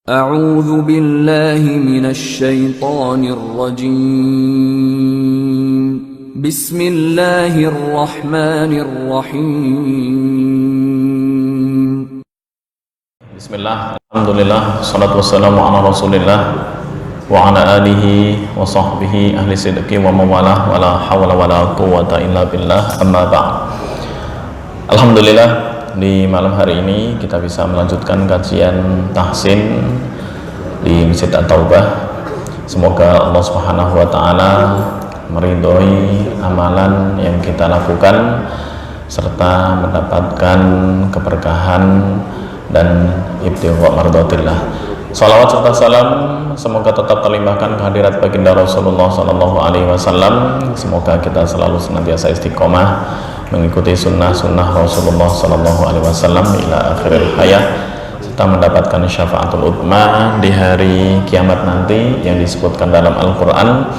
أعوذ بالله من الشيطان الرجيم بسم الله الرحمن الرحيم Bismillah, alhamdulillah, salatu wassalamu ala rasulillah wa ala alihi wa sahbihi ahli sidqi wa mawalah wa la hawla wa la quwwata illa billah, amma ba'd. Alhamdulillah, di malam hari ini kita bisa melanjutkan kajian tahsin di Masjid At-Taubah. Semoga Allah Subhanahu wa taala meridhoi amalan yang kita lakukan serta mendapatkan keberkahan dan ibtigha mardhatillah. Salawat serta salam semoga tetap terlimpahkan kehadirat baginda Rasulullah sallallahu alaihi wasallam. Semoga kita selalu senantiasa istiqomah mengikuti sunnah-sunnah Rasulullah sallallahu alaihi wasallam ila akhiril hayat, serta mendapatkan syafaatul uthma di hari kiamat nanti yang disebutkan dalam Al-Qur'an,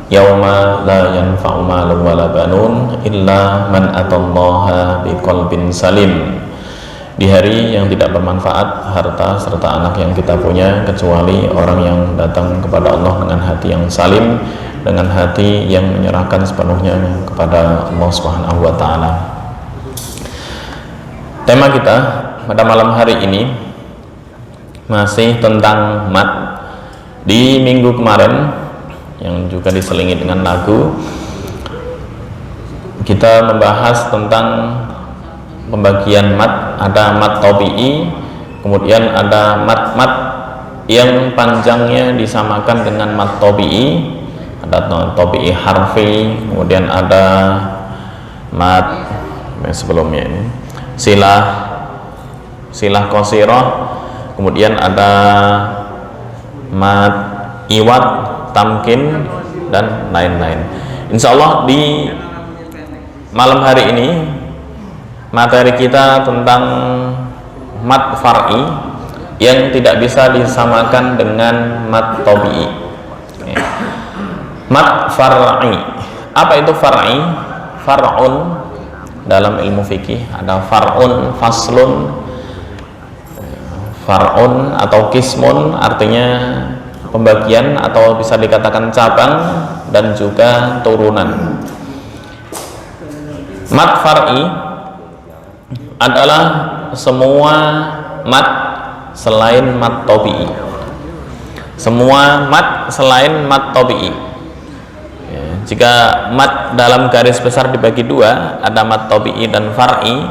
yauma la yanfa'u malun wala banun illa man atallaha biqalbin salim. Di hari yang tidak bermanfaat harta serta anak yang kita punya kecuali orang yang datang kepada Allah dengan hati yang salim, dengan hati yang menyerahkan sepenuhnya kepada Allah Subhanahu wa taala. Tema kita pada malam hari ini masih tentang mat. Di minggu kemarin yang juga diselingi dengan lagu, kita membahas tentang pembagian mat. Ada mat tabi'i, kemudian ada mat-mat yang panjangnya disamakan dengan mat tabi'i. Ada tabi'i harfi, kemudian ada mat sebelumnya ini silah qasirah, kemudian ada mat iwad, tamkin, dan lain-lain. Insyaallah di malam hari ini materi kita tentang mat far'i yang tidak bisa disamakan dengan mat tabi'i. Mat far'i, apa itu far'i? Far'un dalam ilmu fikih ada far'un, faslun, far'un atau kismun, artinya pembagian atau bisa dikatakan cabang dan juga turunan. Mat far'i adalah semua mat selain mat tabi'i. Semua mat selain mat tabi'i. Jika mat dalam garis besar dibagi dua, ada mat tabi'i dan far'i.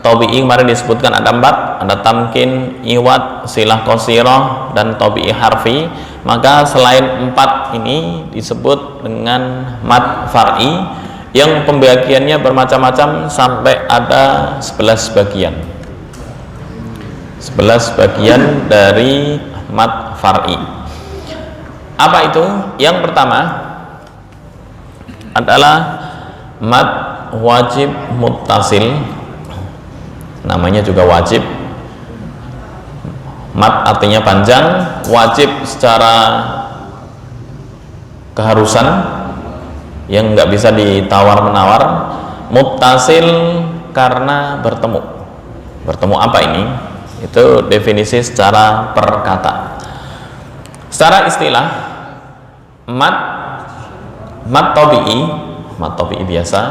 Tabi'i kemarin disebutkan ada 4, ada tamkin, iwad, silah qasirah, dan tabi'i harfi. Maka selain 4 ini disebut dengan mat far'i yang pembagiannya bermacam-macam sampai ada 11 bagian. 11 bagian dari mat far'i. Apa itu? Yang pertama adalah mat wajib muttasil. Namanya juga wajib. Mat artinya panjang, wajib secara keharusan yang nggak bisa ditawar-menawar, muttasil karena bertemu. Bertemu apa ini? Itu definisi secara perkata. Secara istilah, mat tabi'i biasa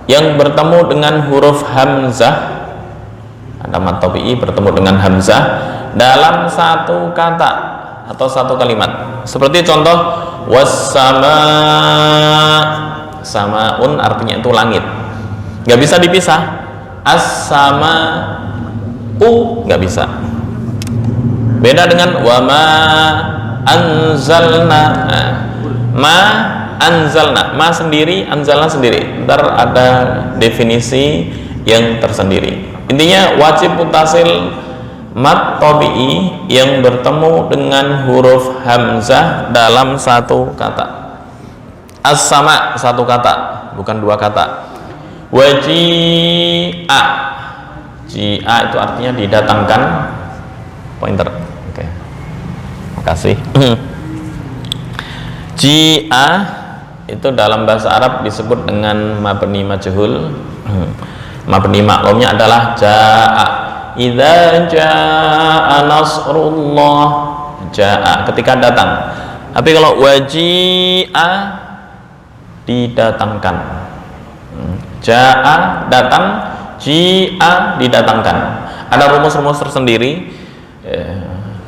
yang bertemu dengan huruf hamzah. Ada mat tabi'i bertemu dengan hamzah dalam satu kata atau satu kalimat. Seperti contoh wassama, samaun artinya itu langit, nggak bisa dipisah. As-sama'u nggak bisa. Beda dengan wama anzalna. Ma anzalna, ma sendiri, anzalna sendiri. Ntar ada definisi yang tersendiri. Intinya wajib muttasil mat tabi'i yang bertemu dengan huruf hamzah dalam satu kata. As-sama satu kata, bukan dua kata. Waji'a, ji'a itu artinya didatangkan. Pointer. Oke. Makasih. Ji'a itu dalam bahasa Arab disebut dengan mabni majhul. Mabni maklumnya adalah ja'a. Idza jaa nasrullah, jaa ketika datang. Tapi kalau waji'a didatangkan. Jaa datang, ji'a didatangkan. Ada rumus-rumus tersendiri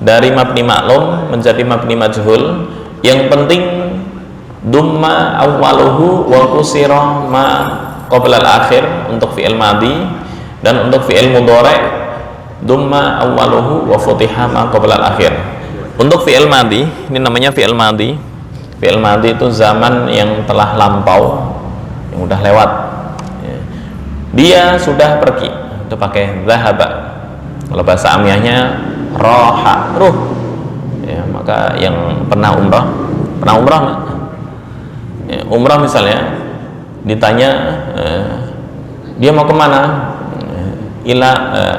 dari mabni maklum menjadi mabni majhul. Yang penting dumma awwaluhu wa kusira ma qabla al-akhir untuk fi'il madhi, dan untuk fi'il mudhari' dumma awwaluhu wa futiha ma qabla al-akhir. Untuk fi'il madhi, ini namanya fi'il madhi. Fi'il madhi itu zaman yang telah lampau, yang udah lewat. Dia sudah pergi, itu pakai zahaba. Kalau bahasa amiyahnya roha, ruh. Ya, maka yang pernah umrah nggak? Ya, umrah misalnya ditanya dia mau kemana, ila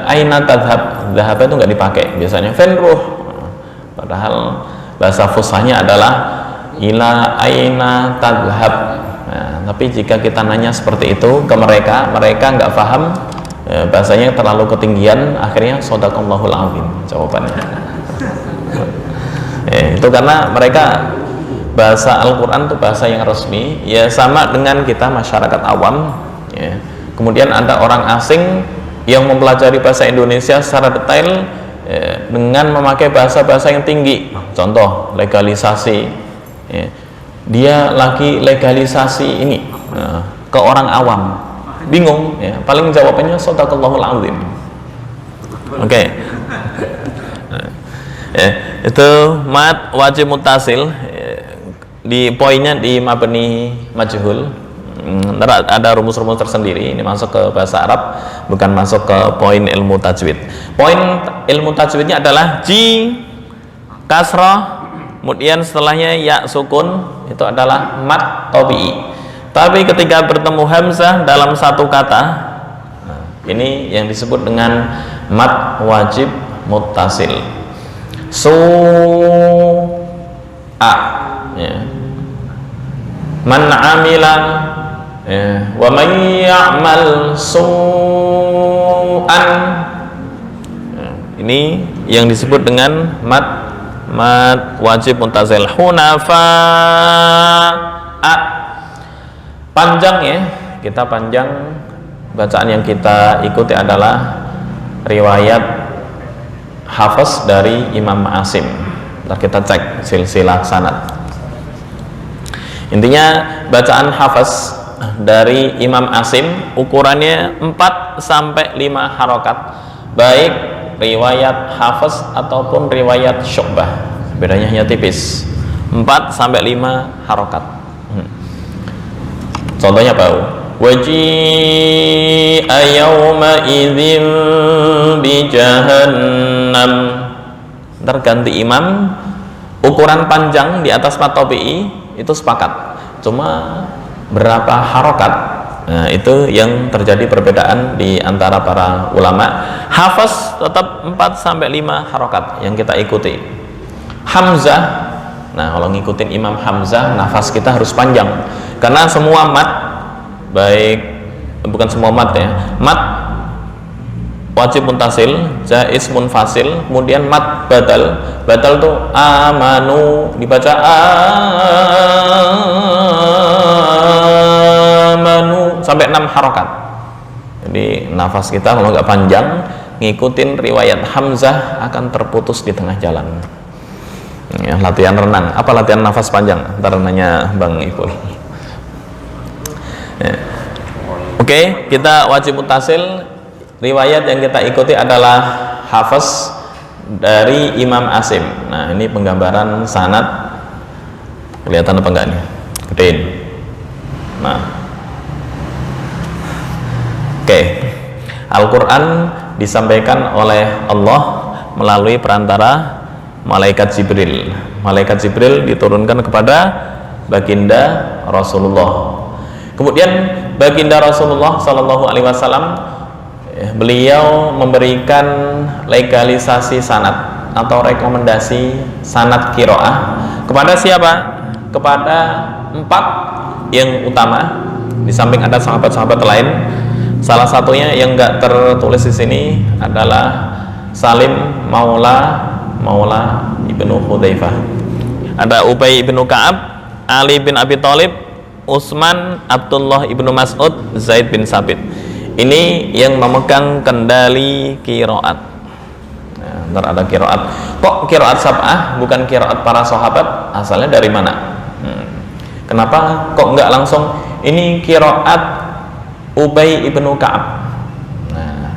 aina tadhab, zahaba itu nggak dipakai biasanya, fenruh. Padahal bahasa fusahnya adalah ila aina tadhab. Nah, tapi jika kita nanya seperti itu ke mereka nggak paham, bahasanya terlalu ketinggian, akhirnya shadaqallahul azim jawabannya. Itu karena mereka bahasa Al-Quran itu bahasa yang resmi, ya sama dengan kita masyarakat awam. Ya. Kemudian ada orang asing yang mempelajari bahasa Indonesia secara detail dengan memakai bahasa-bahasa yang tinggi. Contoh legalisasi, ya. Dia lagi legalisasi ini ke orang awam, bingung. Ya. Paling jawabannya shadaqallahul azim. Oke. Itu mad wajib muttasil. Di poinnya di mabni majhul. Ada rumus-rumus tersendiri. Ini masuk ke bahasa Arab, bukan masuk ke poin ilmu tajwid. Poin ilmu tajwidnya adalah ji kasrah, kemudian setelahnya ya sukun, itu adalah mad tabi'i. Tapi ketika bertemu hamzah dalam satu kata, ini yang disebut dengan mad wajib muttasil. Su'a, ya. Man amila, ya. Wa man ya'mal su'an, ya. Ini yang disebut dengan mad wajib muttasil. Hunafa'a, panjang ya, kita panjang. Bacaan yang kita ikuti adalah riwayat Hafiz dari Imam Asim. Ntar kita cek silsilah sanad. Intinya bacaan Hafiz dari Imam Asim ukurannya 4 sampai 5 harokat, baik riwayat Hafiz ataupun riwayat Syu'bah. Bedanya hanya tipis, 4 sampai 5 harokat. Contohnya apa? Waji'a yawma idzin bi jahannam. Ntar ganti imam, ukuran panjang di atas mad tabi'i itu sepakat, cuma berapa harokat, nah itu yang terjadi perbedaan di antara para ulama. Hafiz tetap 4 sampai 5 harokat yang kita ikuti. Hamzah, nah kalau ngikutin Imam Hamzah, nafas kita harus panjang, karena semua mad, baik bukan semua mad ya, mad wajib muntasil, jaiz munfasil, kemudian mad badal. Badal tuh amanu dibaca amanu sampai 6 harokat. Jadi nafas kita kalau nggak panjang, ngikutin riwayat Hamzah akan terputus di tengah jalan. Ya, latihan renang. Apa latihan nafas panjang? Ntar nanya Bang Ipul. Ya. Oke, kita wajib muttasil. Riwayat yang kita ikuti adalah Hafiz dari Imam Asim. Nah, ini penggambaran sanad. Kelihatan apa enggak nih? Gedein. Nah. Oke. Al-Qur'an disampaikan oleh Allah melalui perantara malaikat Jibril. Malaikat Jibril diturunkan kepada baginda Rasulullah. Kemudian baginda Rasulullah Shallallahu Alaihi Wasallam, beliau memberikan legalisasi sanad atau rekomendasi sanad qiraah kepada siapa? Kepada 4 yang utama, di samping ada sahabat-sahabat lain. Salah satunya yang enggak tertulis di sini adalah Salim Maula maula Ibnu Hudzaifah. Ada Ubay ibnu Ka'ab, Ali bin Abi Thalib, Utsman, Abdullah ibnu Mas'ud, Zaid bin Sabit. Ini yang memegang kendali qiraat. Nah, ntar ada qiraat. Kok qiraat sab'ah bukan qiraat para sahabat? Asalnya dari mana? Kenapa kok nggak langsung ini qiraat Ubay ibnu Ka'ab? Nah,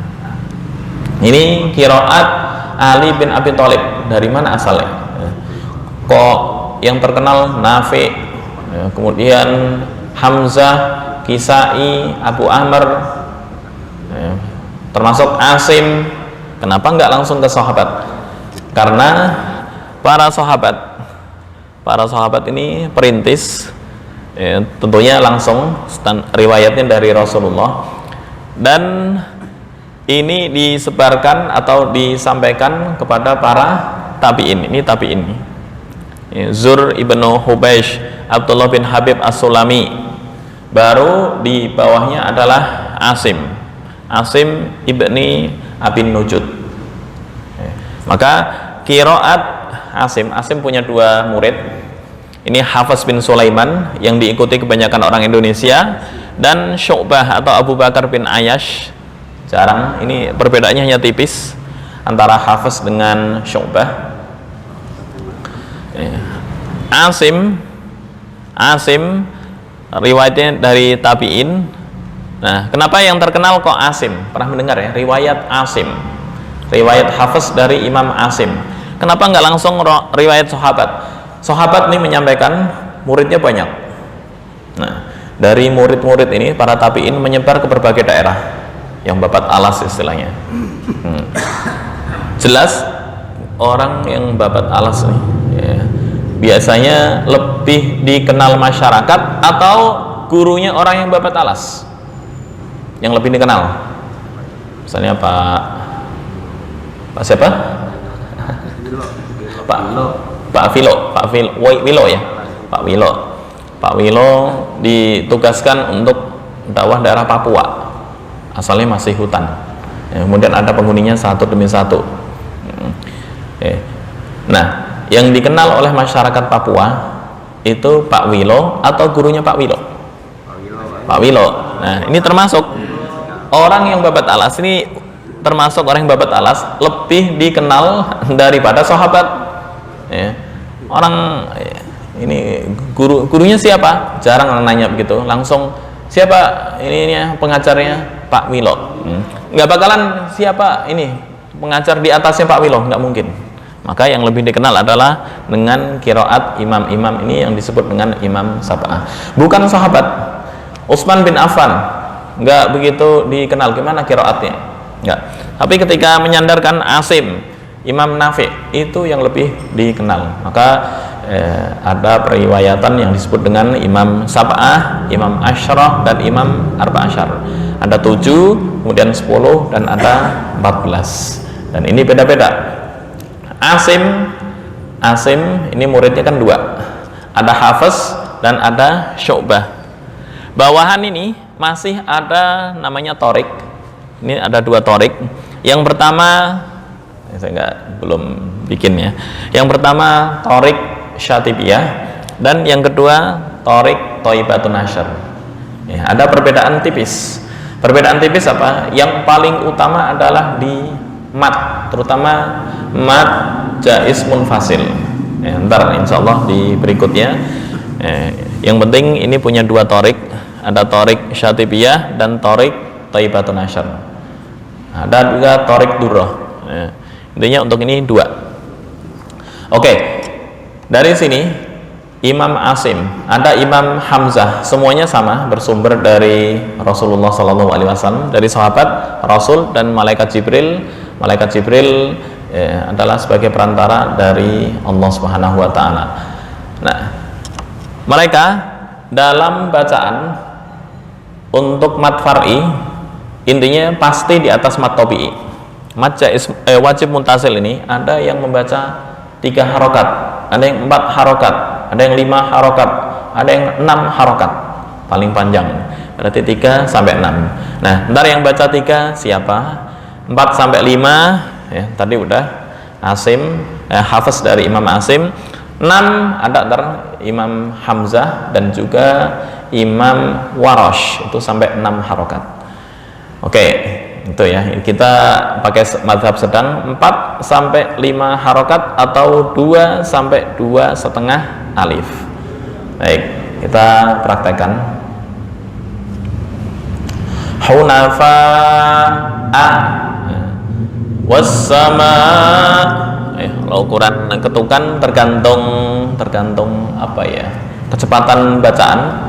ini qiraat Ali bin Abi Thalib. Dari mana asalnya? Kok yang terkenal Nafi, kemudian Hamzah, Kisai, Abu Amr, termasuk Asim. Kenapa nggak langsung ke sahabat? Karena para sahabat ini perintis, tentunya langsung riwayatnya dari Rasulullah, dan ini disebarkan atau disampaikan kepada para tabi'in. Ini tabi'in, Zur ibnu Hubaish, Abdullah bin Habib As-Sulami. Baru di bawahnya adalah Asim ibni Abin Nujud. Maka qiraat Asim punya dua murid. Ini Hafiz bin Sulaiman yang diikuti kebanyakan orang Indonesia, dan Syu'bah atau Abu Bakar bin Ayyash. Jarang, ini perbedaannya hanya tipis antara Hafiz dengan Syu'bah. Asim riwayatnya dari tabi'in. Nah, kenapa yang terkenal kok Asim? Pernah mendengar ya riwayat Asim, riwayat Hafiz dari Imam Asim. Kenapa nggak langsung riwayat sahabat? Sahabat ini menyampaikan, muridnya banyak. Nah, dari murid-murid ini para tabi'in menyebar ke berbagai daerah, yang babat alas istilahnya. Jelas orang yang babat alas nih, ya, biasanya lebih dikenal masyarakat atau gurunya orang yang babat alas yang lebih dikenal. Misalnya Pak siapa? Pak Wilo ditugaskan untuk dakwah daerah Papua, asalnya masih hutan, ya, kemudian ada penghuninya satu demi satu. Nah, yang dikenal oleh masyarakat Papua itu Pak Wilo atau gurunya Pak Wilo? Pak Wilo. Nah, ini termasuk orang yang babat alas, ini termasuk orang yang babat alas lebih dikenal daripada sahabat, ya. Orang ini gurunya siapa? Jarang nanya begitu, langsung siapa ini pengajarnya? Pak Wilo. Nggak bakalan siapa ini pengajar di atasnya Pak Wilo, nggak mungkin. Maka yang lebih dikenal adalah dengan qiraat imam-imam ini yang disebut dengan imam sab'ah. Bukan sahabat. Utsman bin Affan nggak begitu dikenal, gimana qiraatnya? Nggak. Tapi ketika menyandarkan Asim, Imam Nafi, itu yang lebih dikenal. Maka ada periwayatan yang disebut dengan imam sab'ah, imam asyrah, dan imam arba'asyar. Ada 7, kemudian 10, dan ada 14. Dan ini beda-beda. Asim ini muridnya kan 2, ada Hafiz dan ada Syu'bah. Bawahan ini masih ada namanya Torik. Ini ada 2 Torik. Yang pertama saya belum bikin ya. Yang pertama Torik Syatibiyah, dan yang kedua Torik Thaibatun Nasyr. Ya, ada perbedaan tipis. Perbedaan tipis apa? Yang paling utama adalah di mat, terutama mat jaiz munfasil. Ya, ntar insyaallah di berikutnya. Yang penting ini punya 2 torik, ada torik Syatibiyah dan torik Thaibatun Nasyr. Ada juga torik Durrah. Ya, intinya untuk ini 2. Oke, dari sini Imam Asim, ada Imam Hamzah, semuanya sama, bersumber dari Rasulullah SAW, dari sahabat Rasul dan malaikat Jibril. Malaikat Jibril adalah sebagai perantara dari Allah Subhanahu wa Ta'ala. Nah, mereka dalam bacaan untuk mat far'i intinya pasti di atas mat tabi'i. Mat jaiz wajib muntasil ini ada yang membaca 3 harokat, ada yang 4 harokat, ada yang 5 harokat, ada yang 6 harokat, paling panjang berarti 3 sampai 6. Nah, ntar yang baca 3 siapa? 4 sampai 5 ya, tadi udah Asim, Hafiz dari Imam Asim. 6 ada dari Imam Hamzah dan juga Imam Warash, itu sampai 6 harokat. Oke, itu ya, kita pakai mazhab sedang 4 sampai 5 harokat atau 2 sampai 2,5 alif. Baik, kita praktekkan. Hunafa'a wassama. Kalau ukuran ketukan tergantung apa ya, kecepatan bacaan,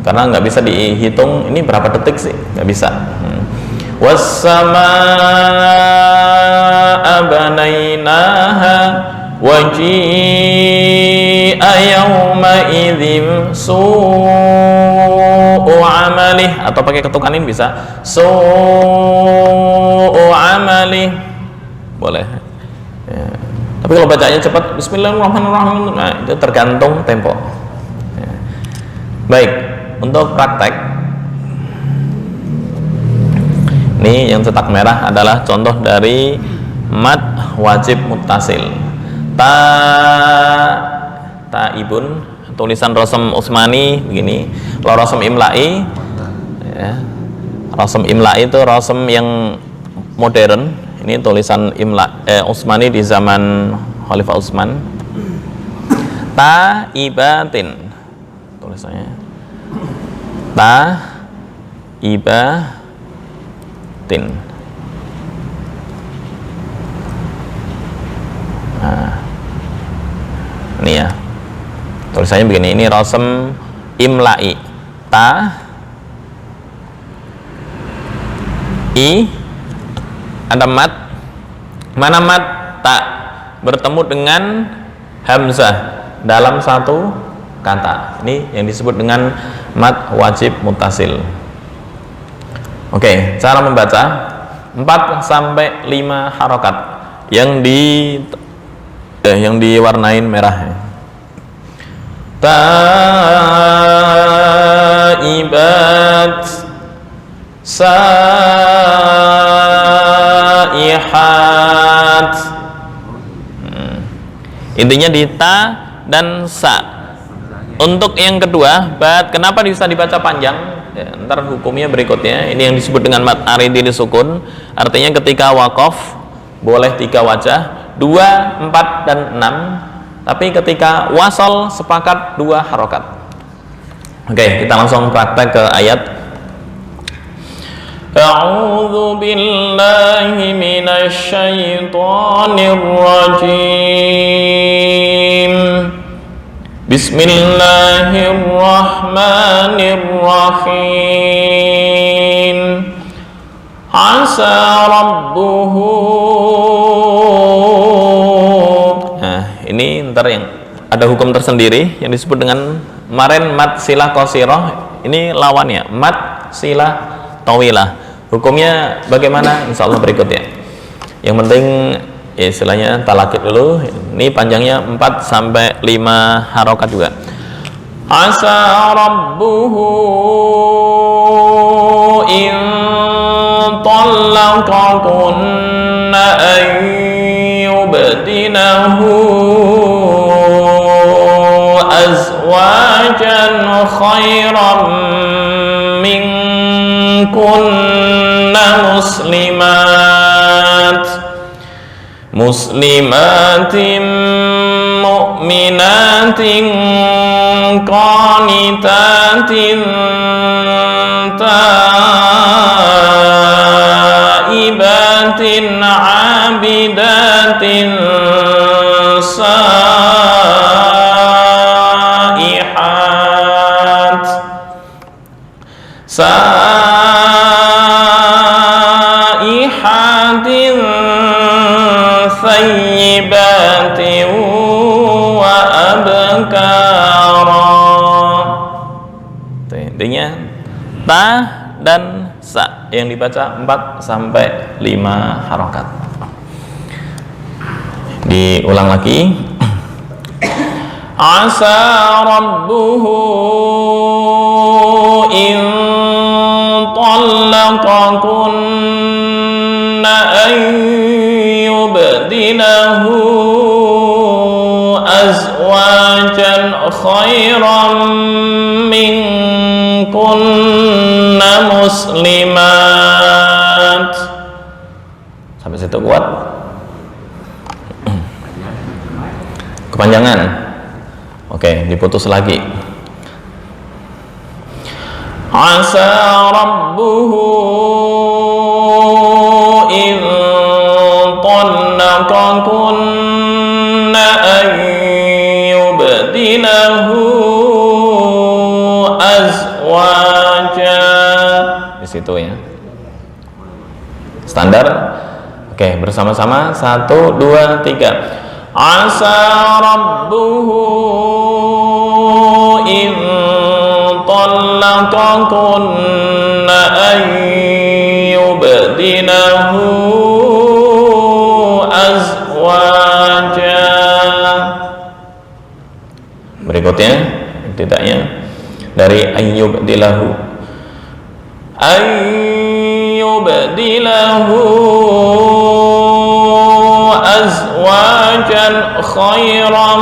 karena nggak bisa dihitung ini berapa detik sih, nggak bisa. Wassamaa'a banainaha waji'a yawma idzin su'u amalih, atau pakai ketukan ini bisa su'u amalih, boleh ya. Tapi kalau bacanya cepat bismillahirrahmanirrahim, nah itu tergantung tempo ya. Baik, untuk praktek ini yang cetak merah adalah contoh dari mad wajib muttasil. Taibun, tulisan Rasam Utsmani begini. Kalau Rasam Imla'i ya, Rasam Imla'i itu rasam yang modern. Ini tulisan Utsmani di zaman Khalifah Utsman. Taibatin tulisannya. Taibatin. Nah, ini ya. Tulisannya begini. Ini rasam Imla'i. Ada mat. Mana mat? Ta bertemu dengan hamzah dalam satu kata. Ini yang disebut dengan mat wajib muttasil. Oke, cara membaca 4 sampai 5 harokat yang diwarnain merah. Taibat, saihat. Intinya di ta dan sa. Untuk yang kedua, bat, kenapa bisa dibaca panjang? Ya, ntar hukumnya berikutnya. Ini yang disebut dengan mat aridi disukun. Artinya ketika waqaf boleh 3 wajah, 2, 4, dan 6. Tapi ketika wasal sepakat 2 harokat. Oke, kita langsung praktek ke ayat. A'udzu billahi minasy syaithanir rajim. Bismillahirrahmanirrahim. Asa rabbuhu. Nah, ini ntar yang ada hukum tersendiri yang disebut dengan kemarin mat silah qasirah. Ini lawannya mat silah tawilah. Hukumnya bagaimana? Insya Allah berikutnya. Yang penting ya istilahnya talakit dulu. Ini panjangnya 4 sampai 5 harokat juga. Asa rabbuhu in talaqakunna an yubdinahu azwajan khairan minkunna muslimatin mu'minatin qanitatin taibatin abidatin saihatin thayyibatin wa abkara. Intinya ta dan sa yang dibaca 4 sampai 5 harokat. Diulang lagi. Asa rabbuhu in talaqakunna an yubdinahu khairan minkunna muslimat. Sampai situ kuat? Kepanjangan. Oke, diputus lagi. Asa rabbuhu in طلقكن أن يبدله أزواجا. Di situ ya. Standar. Oke, bersama-sama. 1, 2, 3. Asa rabbuhu in طلقكن أن يبدله azwaja. Berikutnya tidaknya dari ayyubdilahu azwajan khairan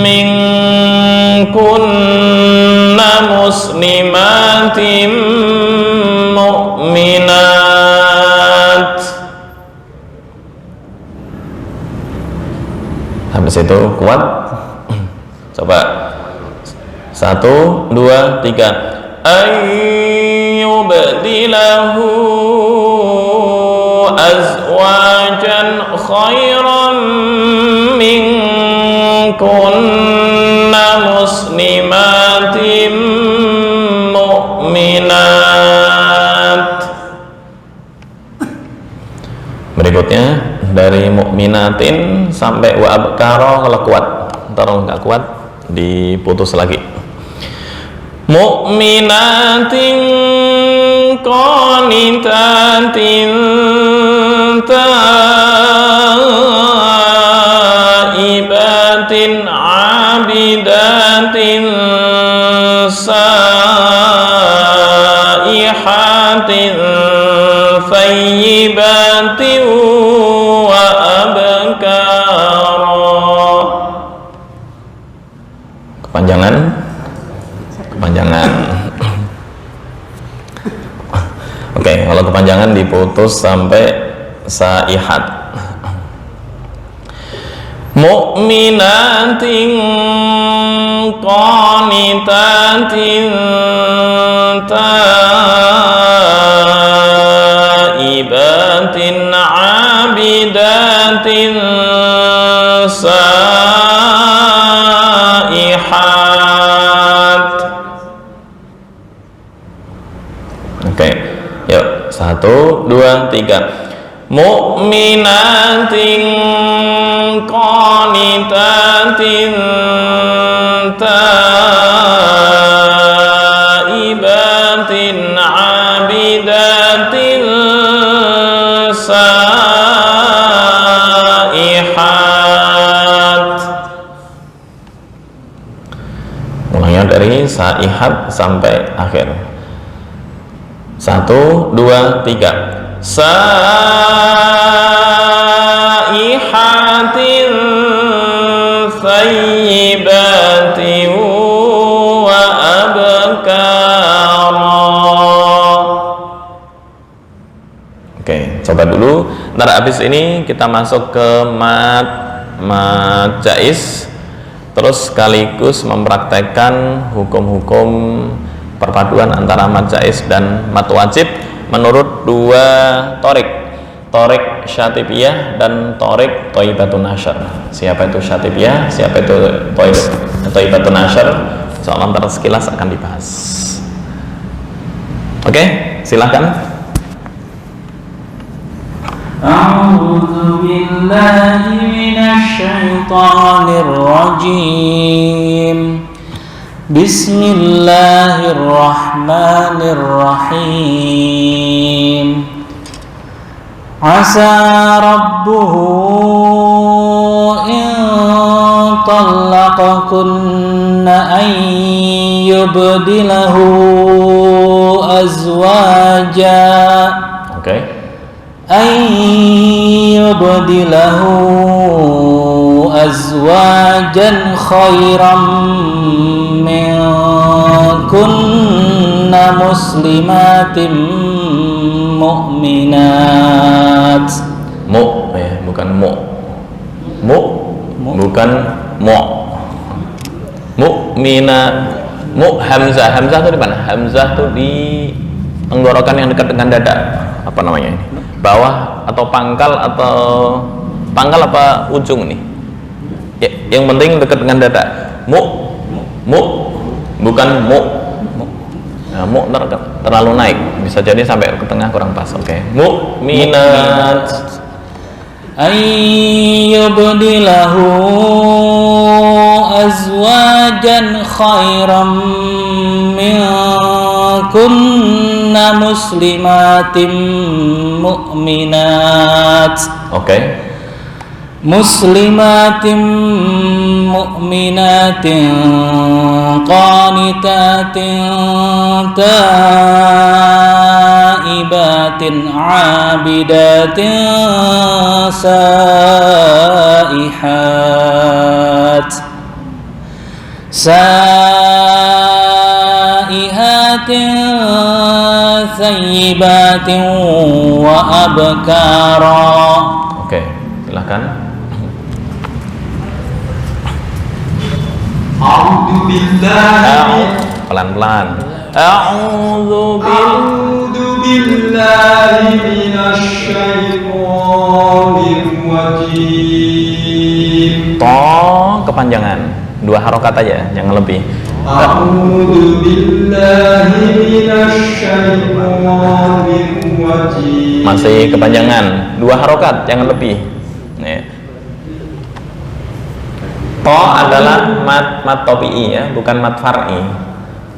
minkunna muslimatin mu'minat. Habis itu kuat. Coba 1, 2, 3. Ayyubdilahu azwajan khairan minkunna muslimatin mu'minat. Berikutnya dari mukminatin sampai wa abkara. Kalau kuat, ntar nggak kuat diputus lagi. Mukminatin qanitatin taibatin abidatin saihatin thayyibatin wa abkara. Kepanjangan. Oke, kalau kepanjangan diputus sampai saihat. Mu'minatin qanitatin taibatin abidatin saihat. Oke, yuk 1, 2, 3. Mu'minatin qanitatin taibatin abidatin saihat. Mulanya dari saihat sampai akhir. 1, 2, 3. Saihatin thayyibatin wa abkara. Oke, coba dulu. Ntar habis ini kita masuk ke mat jaiz, terus sekaligus mempraktekkan hukum-hukum perpaduan antara mat jaiz dan mat wajib menurut dua torik syatibiyah dan torik thayyibatun nasyr. Siapa itu syatibiyah, siapa itu thayyibatun nasyr, insyaallah ntar sekilas akan dibahas. Oke, silakan. A'udzu billahi minasy syaithanir rajim. Bismillahirrahmanirrahim. Asa rabbuhu in talaqakunna an yubdilahu azwaja. An yubdilahu azwajan khairan minkunna muslimatin mu'minat. Bukan bukan mu'minat. Hamzah tuh di mana? Hamzah tuh di tenggorokan yang dekat dengan dada. Apa namanya ini? Bawah atau pangkal apa ujung nih? Ya, yang penting dekat dengan dada. Bukan Nah, terlalu naik, bisa jadi sampai ke tengah kurang pas. Oke. Mu'minat. Ayyubdilahu azwajan khairan minkunna muslimatin mu'minat. Oke. Muslimatin mu'minatin qanitatin taibatin abidatin saihatin thayyibatin wa abkara. Oke, silakan. A'udzu billahi Pelan-pelan. A'udzu billahi minasy syaithanir rajim. Kepanjangan 2 harokat aja, jangan lebih. A'udzu billahi minasy syaithanir rajim. Masih kepanjangan 2 harokat, jangan lebih. Nih. To adalah mat topi'i ya, bukan mat far'i.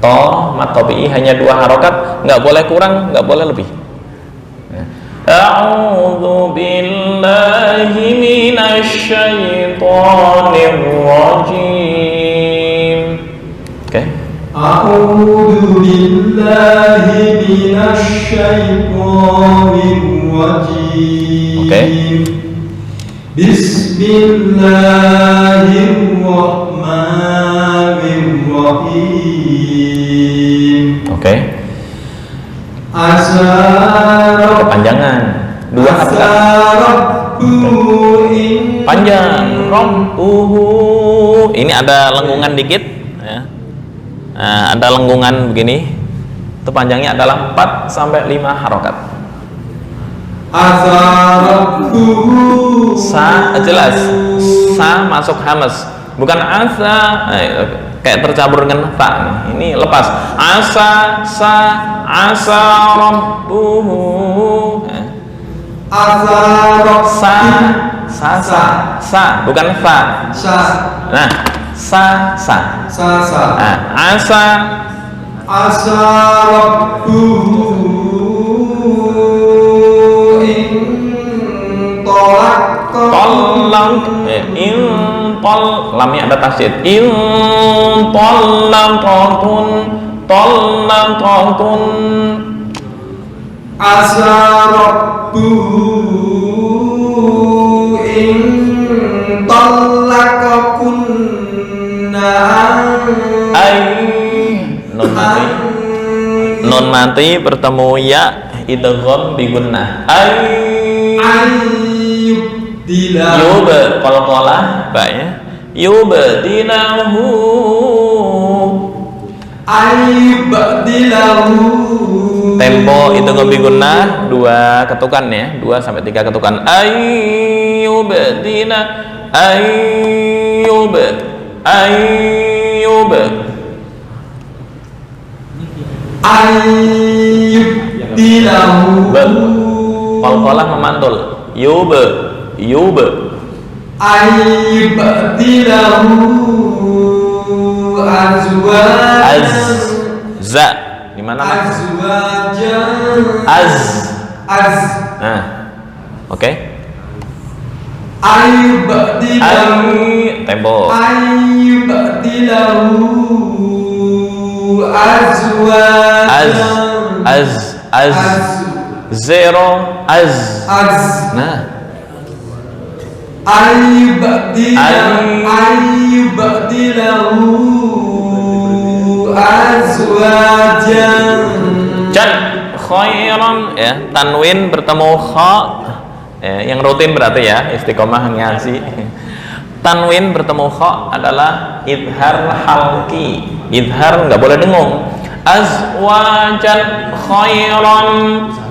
To mat topi'i hanya 2 harokat, nggak boleh kurang, nggak boleh lebih. A'udzu billahi minasy syaithanir rajim. Oke. A'udzu billahi minasy syaithanir rajim. Oke. Bismillahirrahmanirrahim. Oke. Kepanjangan 2 harokat. Panjang. Rabbuhu. Ini ada lengkungan dikit ya. Nah, ada lengkungan begini. Itu panjangnya adalah 4 sampai 5 harokat. Sa jelas, sa masuk hamas, bukan asa. Kayak tercampur dengan fa. Ini lepas. Asa rabbuhu. Sa bukan fa. Nah, sa. Nah, asa rabbuhu lamnya ada tasydid. Talaqatun asa rabbuhu in talaqakunna nun mati bertemu ya idgham bi gunnah. Yuba qalqalah ba ya. Yubdilahu tempo itu ngebi gunnah 2 ketukan ya, 2 sampai 3 ketukan. Qalqalah memantul. Azza di mana? Nah, oke. Tempo. Zero. Nah. ayyubdilahu azwajan khairan ya, tanwin bertemu kha ya, yang rutin berarti ya, istiqomah ngaji. Tanwin bertemu kha adalah idhar halki, idhar nggak boleh dengung. Azwajan khairan,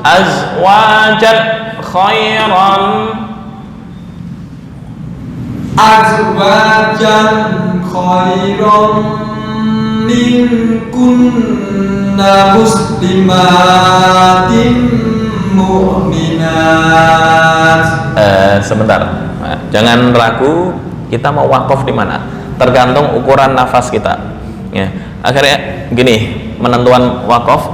azwajan khairan, azwajan khairan minkunna muslimatin mu'minat. Sebentar, jangan ragu, kita mau wakaf di mana? Tergantung ukuran nafas kita. Ya, akhirnya gini, menentuan wakaf,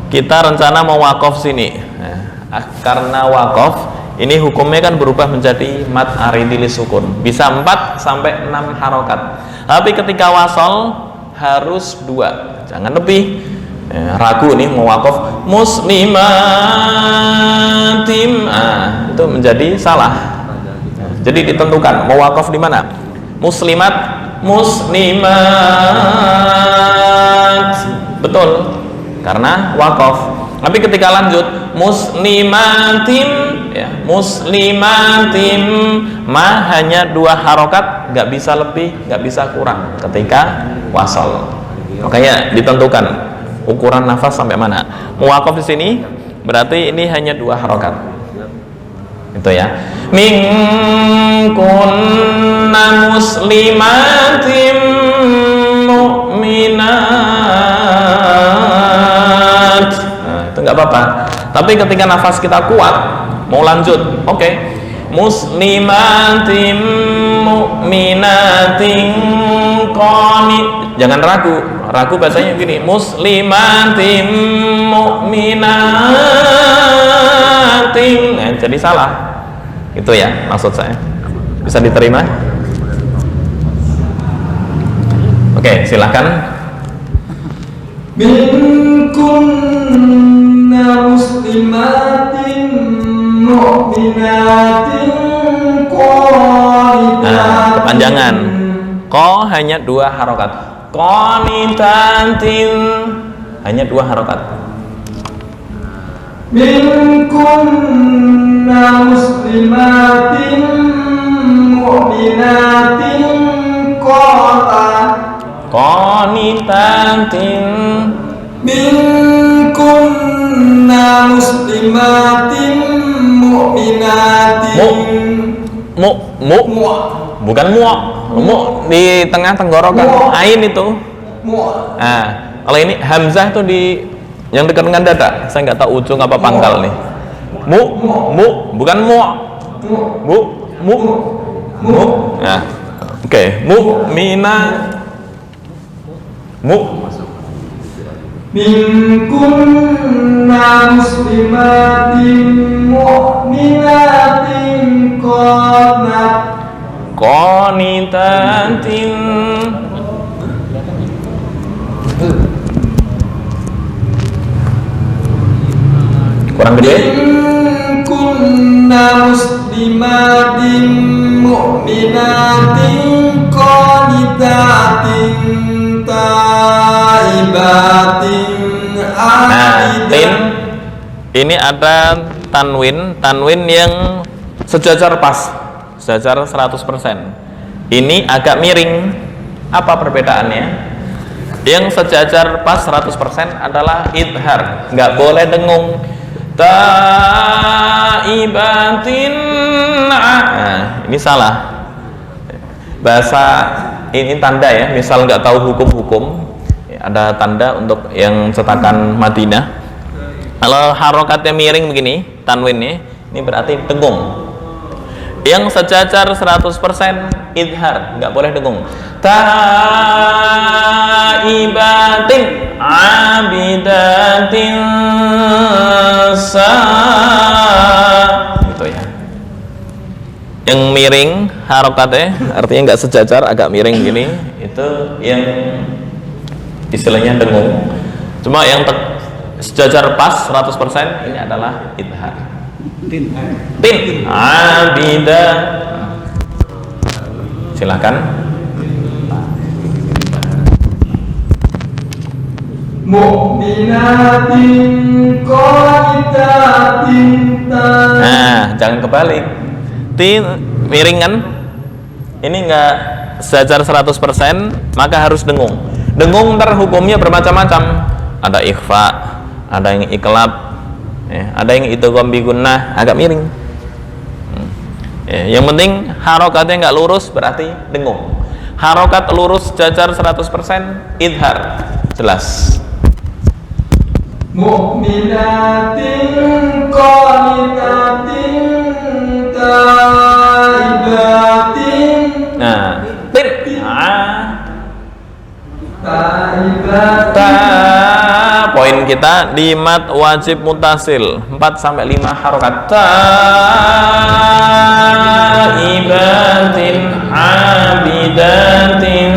kita rencana mau wakaf sini. Nah, karena wakaf ini hukumnya kan berubah menjadi mad aridil sukun, bisa 4 sampai 6 harokat. Tapi ketika wasol harus 2, jangan lebih. Ragu nih mau wakaf muslimatim, itu menjadi salah. Jadi ditentukan mau wakaf di mana. Muslimat, muslimat, betul, karena wakaf. Tapi ketika lanjut muslimatim ya, muslimatim mah hanya 2 harokat, nggak bisa lebih, nggak bisa kurang ketika wasal. Makanya ditentukan ukuran nafas sampai mana. Muwakaf di sini berarti ini hanya 2 harokat. Itu ya. Minkunna muslimatim mu'minat. Nah, itu nggak apa-apa. Tapi ketika nafas kita kuat, mau lanjut, oke. Muslimatim mu'minatin qanit. Jangan ragu. Ragu bahasanya gini, muslimatim mu'minatin. Jadi salah. Itu ya maksud saya. Bisa diterima? Oke, silakan. Minkunna muslimatin mu'minatin qanitatin. Nah, kepanjangan. Ko hanya 2 harokat. Qanitatin hanya 2 harokat. Minkunna muslimatin mu'minatin qanitatin. Minkunna muslimatin mu'minatin. Bukan mu di tengah tenggorokan, ain itu. Nah, kalau ini hamzah tuh di yang dekat dengan dada. Saya nggak tahu ujung apa pangkal nih. Bukan mu. Nah, oke, mu'mina Minkunna muslimatin mu'minatin qanitatin. Kurang gede. Minkunna muslimatin mu'minatin qanitatin taibatin tin ini ada tanwin yang sejajar pas, sejajar 100%. Ini agak miring. Apa perbedaannya? Yang sejajar pas 100% adalah idhar, nggak boleh dengung. Taibatin. Nah, ini salah. Bahasa ini tanda ya, misal nggak tahu hukum-hukum, ada tanda untuk yang cetakan Madinah. Kalau harokatnya miring begini, tanwinnya, ini berarti dengung. Yang sejajar 100% idhar, nggak boleh dengung. Taibatin abidatin gitu ya. Yang miring harokatnya, artinya nggak sejajar, agak miring gini, itu yang istilahnya dengung. Cuma yang sejajar pas 100% ini adalah idhar. Tin abida. Silahkan. Mu'minatin qanitatin. Nah, jangan kebalik. Miring kan? Ini enggak sejajar 100%, maka harus dengung. Dengung ntar hukumnya bermacam-macam. Ada ikhfa, ada yang iklab, ya, ada yang idgham bi gunnah, agak miring. Ya, yang penting harokatnya nggak lurus berarti dengung. Harokat lurus sejajar 100% idhar, jelas. Mu'minatin qanitatin taibatin. Nah, poin kita di mat wajib mutasil 4 sampai 5 harokat. Taibatin abidatin.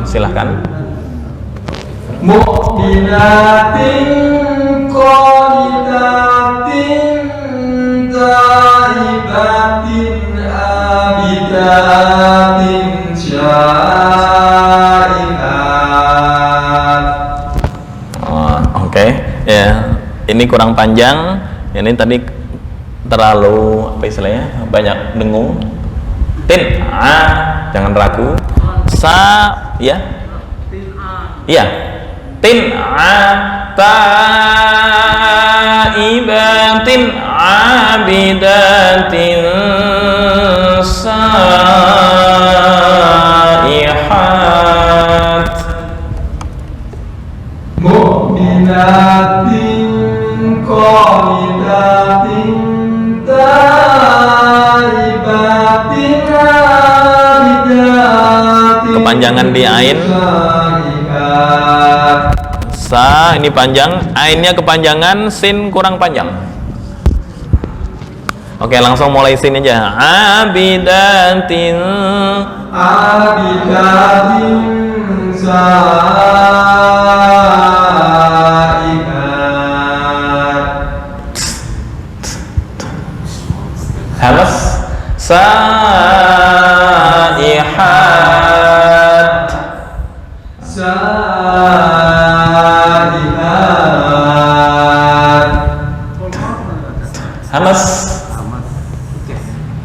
Silahkan. Mu'minatin qanitatin taibatin abidatin syaihat. Oke, ya. Ini kurang panjang. Ini tadi terlalu apa istilahnya? Banyak dengung. Jangan ragu. Ya. Iya. Taibatin abidatin saihat. Mu'minatin qanitatin taibatin abidatin. Kepanjangan di ain. Sa ini panjang, ainnya kepanjangan, sin kurang panjang. Oke, langsung mulai sin aja. Abidatin saihat. Hamas saihat. Hamas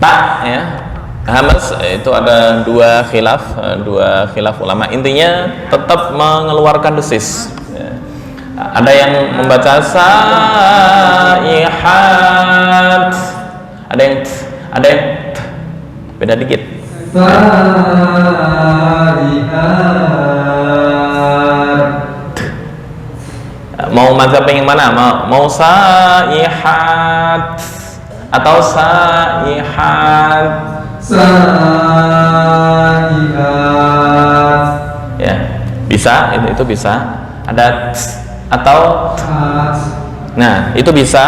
tak ya. Hamas itu ada dua khilaf ulama. Intinya tetap mengeluarkan desis. Ya. Ada yang membaca saihat, ada yang beda dikit. Mau mazhab yang mana? Mau saihat atau saihat? Saihat. Ya, bisa, itu bisa. Ada atau nah, itu bisa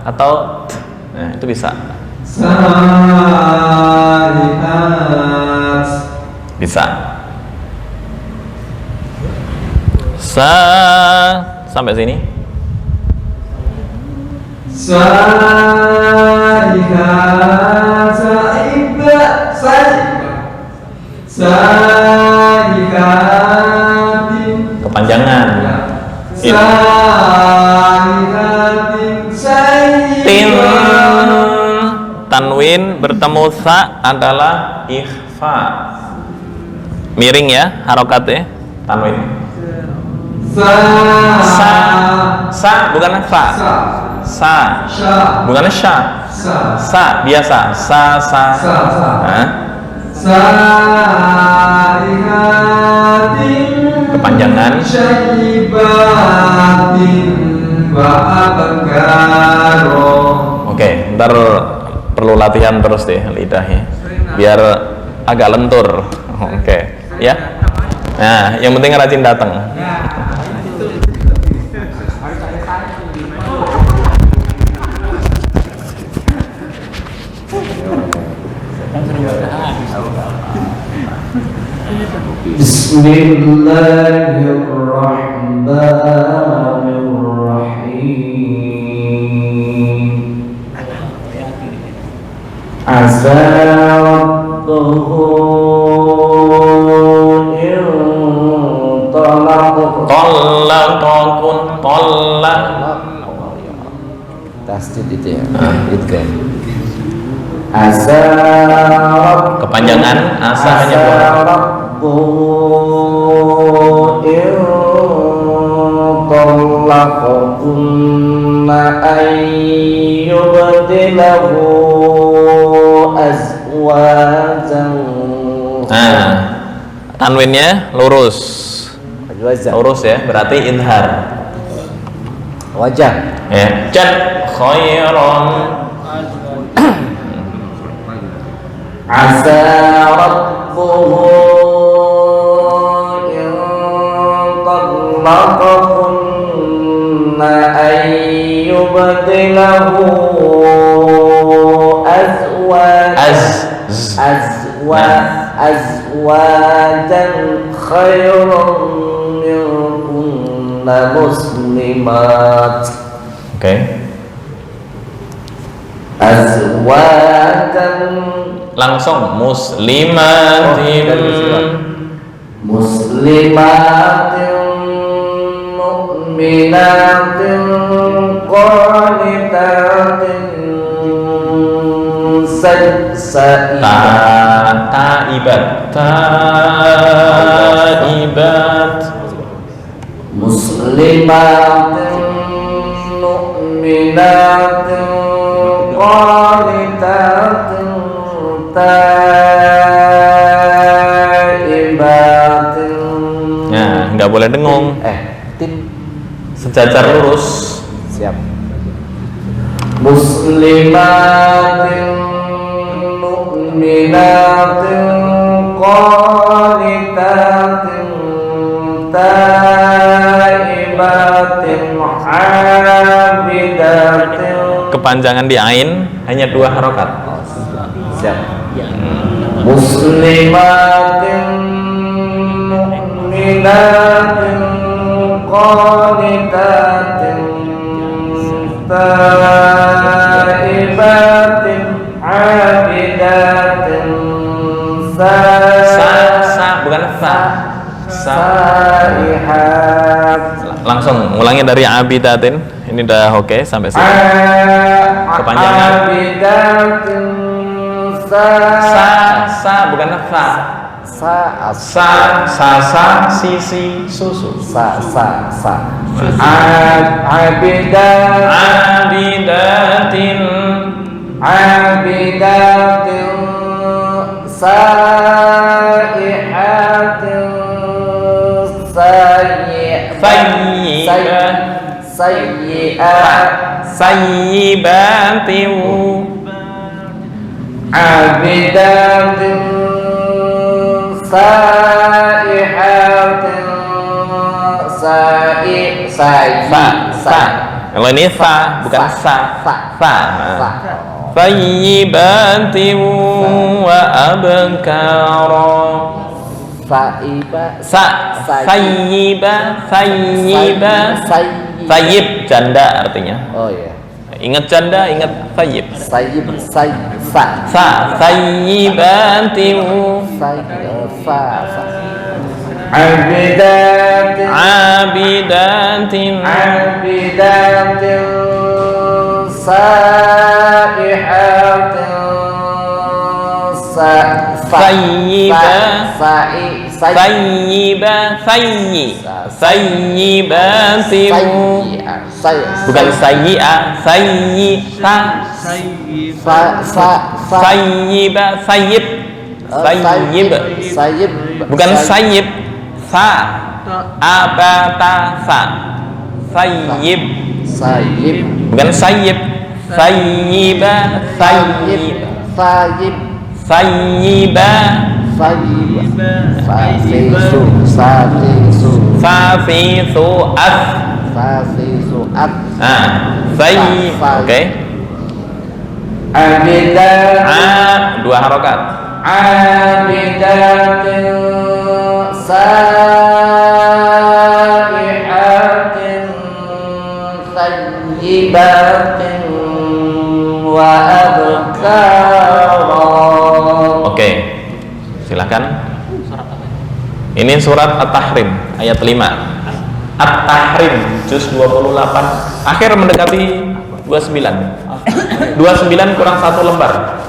atau nah, itu bisa. Saihat. Bisa. Sampai sini. Saihat, saihatin. Kepanjangan. Saihatin, Tin tanwin bertemu sa adalah ikhfa. Miring ya harokatnya tanwin. Sa bukan fa. Sa bukan sya. Sa biasa sa. Kepanjangan. Oke, ntar perlu latihan terus deh lidahnya biar agak lentur. Oke, ya. Nah, yang penting rajin datang. Asa rabbuhu gitu ya. Idgham. Asa Kepanjangan asa hanya dua harakat. Nah, tanwinnya lurus. Lurus ya, berarti idhar. Wajah. Ya, jad khairan. Asa rabbuhu in talaqakunna an yubdilahu azwajan khairan minkunna muslimat. Oke. Azwajan Langsung muslimatin. muslimatin mu'minatin qanitatin taibat muslimatin mu'minatin qanitatin taibatin. Ya, nggak boleh dengung. Tin Sejajar lurus. siap. Muslimatin mu'minatin qanitatin taibatin abidatin. Kepanjangan di ain hanya dua harokat. Siap. Muslimatin mu'minatin qanitatin taibatin abidatin Bukan fa. saihat. Langsung ulangi dari abidatin. Ini udah oke sampai sini. Kepanjangan. Abidatin Bukan fa. Sisi susu. Abidatin saihatin sayyibatin abidatin saihatin Kalau ini fa bukan sa. Sayyibatin wa abkara. Sayyib janda artinya. Oh ya. Ingat janda, ingat sayyib. Sayyibatin abidatin saihatin sayyibatin bukan sayyi'ah, sayyib bukan sayyib, abatasa sayyib bukan sayyib, oke. Dua harokat. Abidatin saihatin sayyibatin wa abkara. Oke, silakan. Ini surat At-Tahrim ayat 5. At-Tahrim juz 28, akhir mendekati 29 kurang 1 lembar.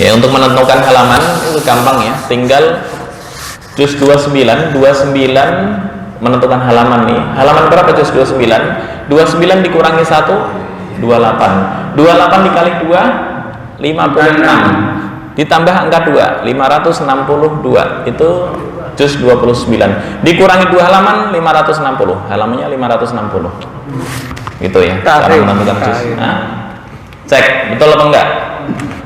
Ya, untuk menentukan halaman itu gampang ya, tinggal juz 29 menentukan halaman nih. Halaman berapa juz 29? 29 dikurangi 1 28 dikali 2 56 ditambah angka 2 562 itu juz 29 dikurangi 2 halaman 560 halamannya 560 gitu ya cara menentukan juz. Nah, cek betul apa enggak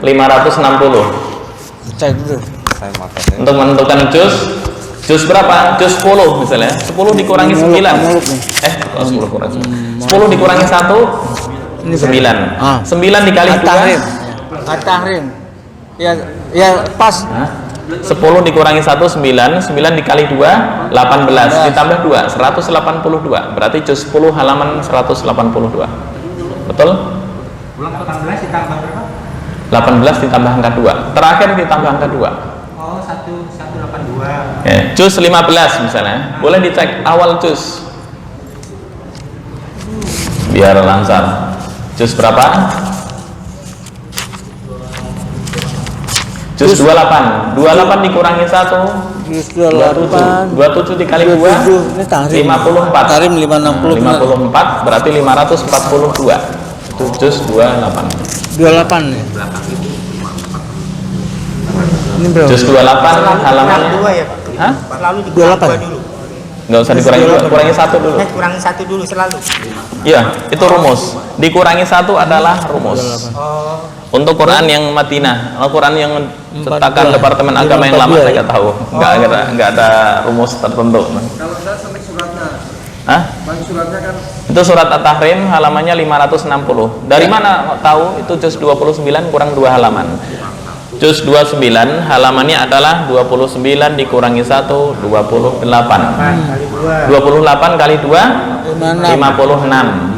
560 Cek dulu. untuk menentukan juz berapa? Juz 10 misalnya 10 dikurangi 9 10 kurangi 10 dikurangi 1 9 9 dikali 2 At-Tahrim. Ya pas. 10 dikurangi 1 9 dikali 2 18 ditambah 2 182 berarti juz 10 halaman 182 betul? 18 ditambah berapa? 18 ditambah angka 2 terakhir ditambah angka 2 Oh 182 ya, juz 15 misalnya boleh dicek awal juz biar lancar juz berapa? Juz 28 dikurangi 1 Juz 28 27 dikali 2 ini tahrim 54 tahrim 560 54 berarti 542 itu juz 28 28 ya. Ini berapa? juz 28 halaman ya Pak? hah? Lalu 28 dulu nggak usah dikurangi 2 kurangi 1 dulu kurangi 1 dulu selalu iya itu rumus dikurangi 1 adalah rumus untuk Quran yang Madinah. Al-Quran yang cetakan Departemen Agama yang lama saya nggak tahu, nggak ada rumus tertentu. Kalau enggak sampai suratnya. Hah? Suratnya kan Itu surat At-Tahrim halamannya 560. Dari mana tahu itu juz 29 kurang 2 halaman? Juz 29 halamannya adalah 29 dikurangi 1 28. 28 kali 2 56.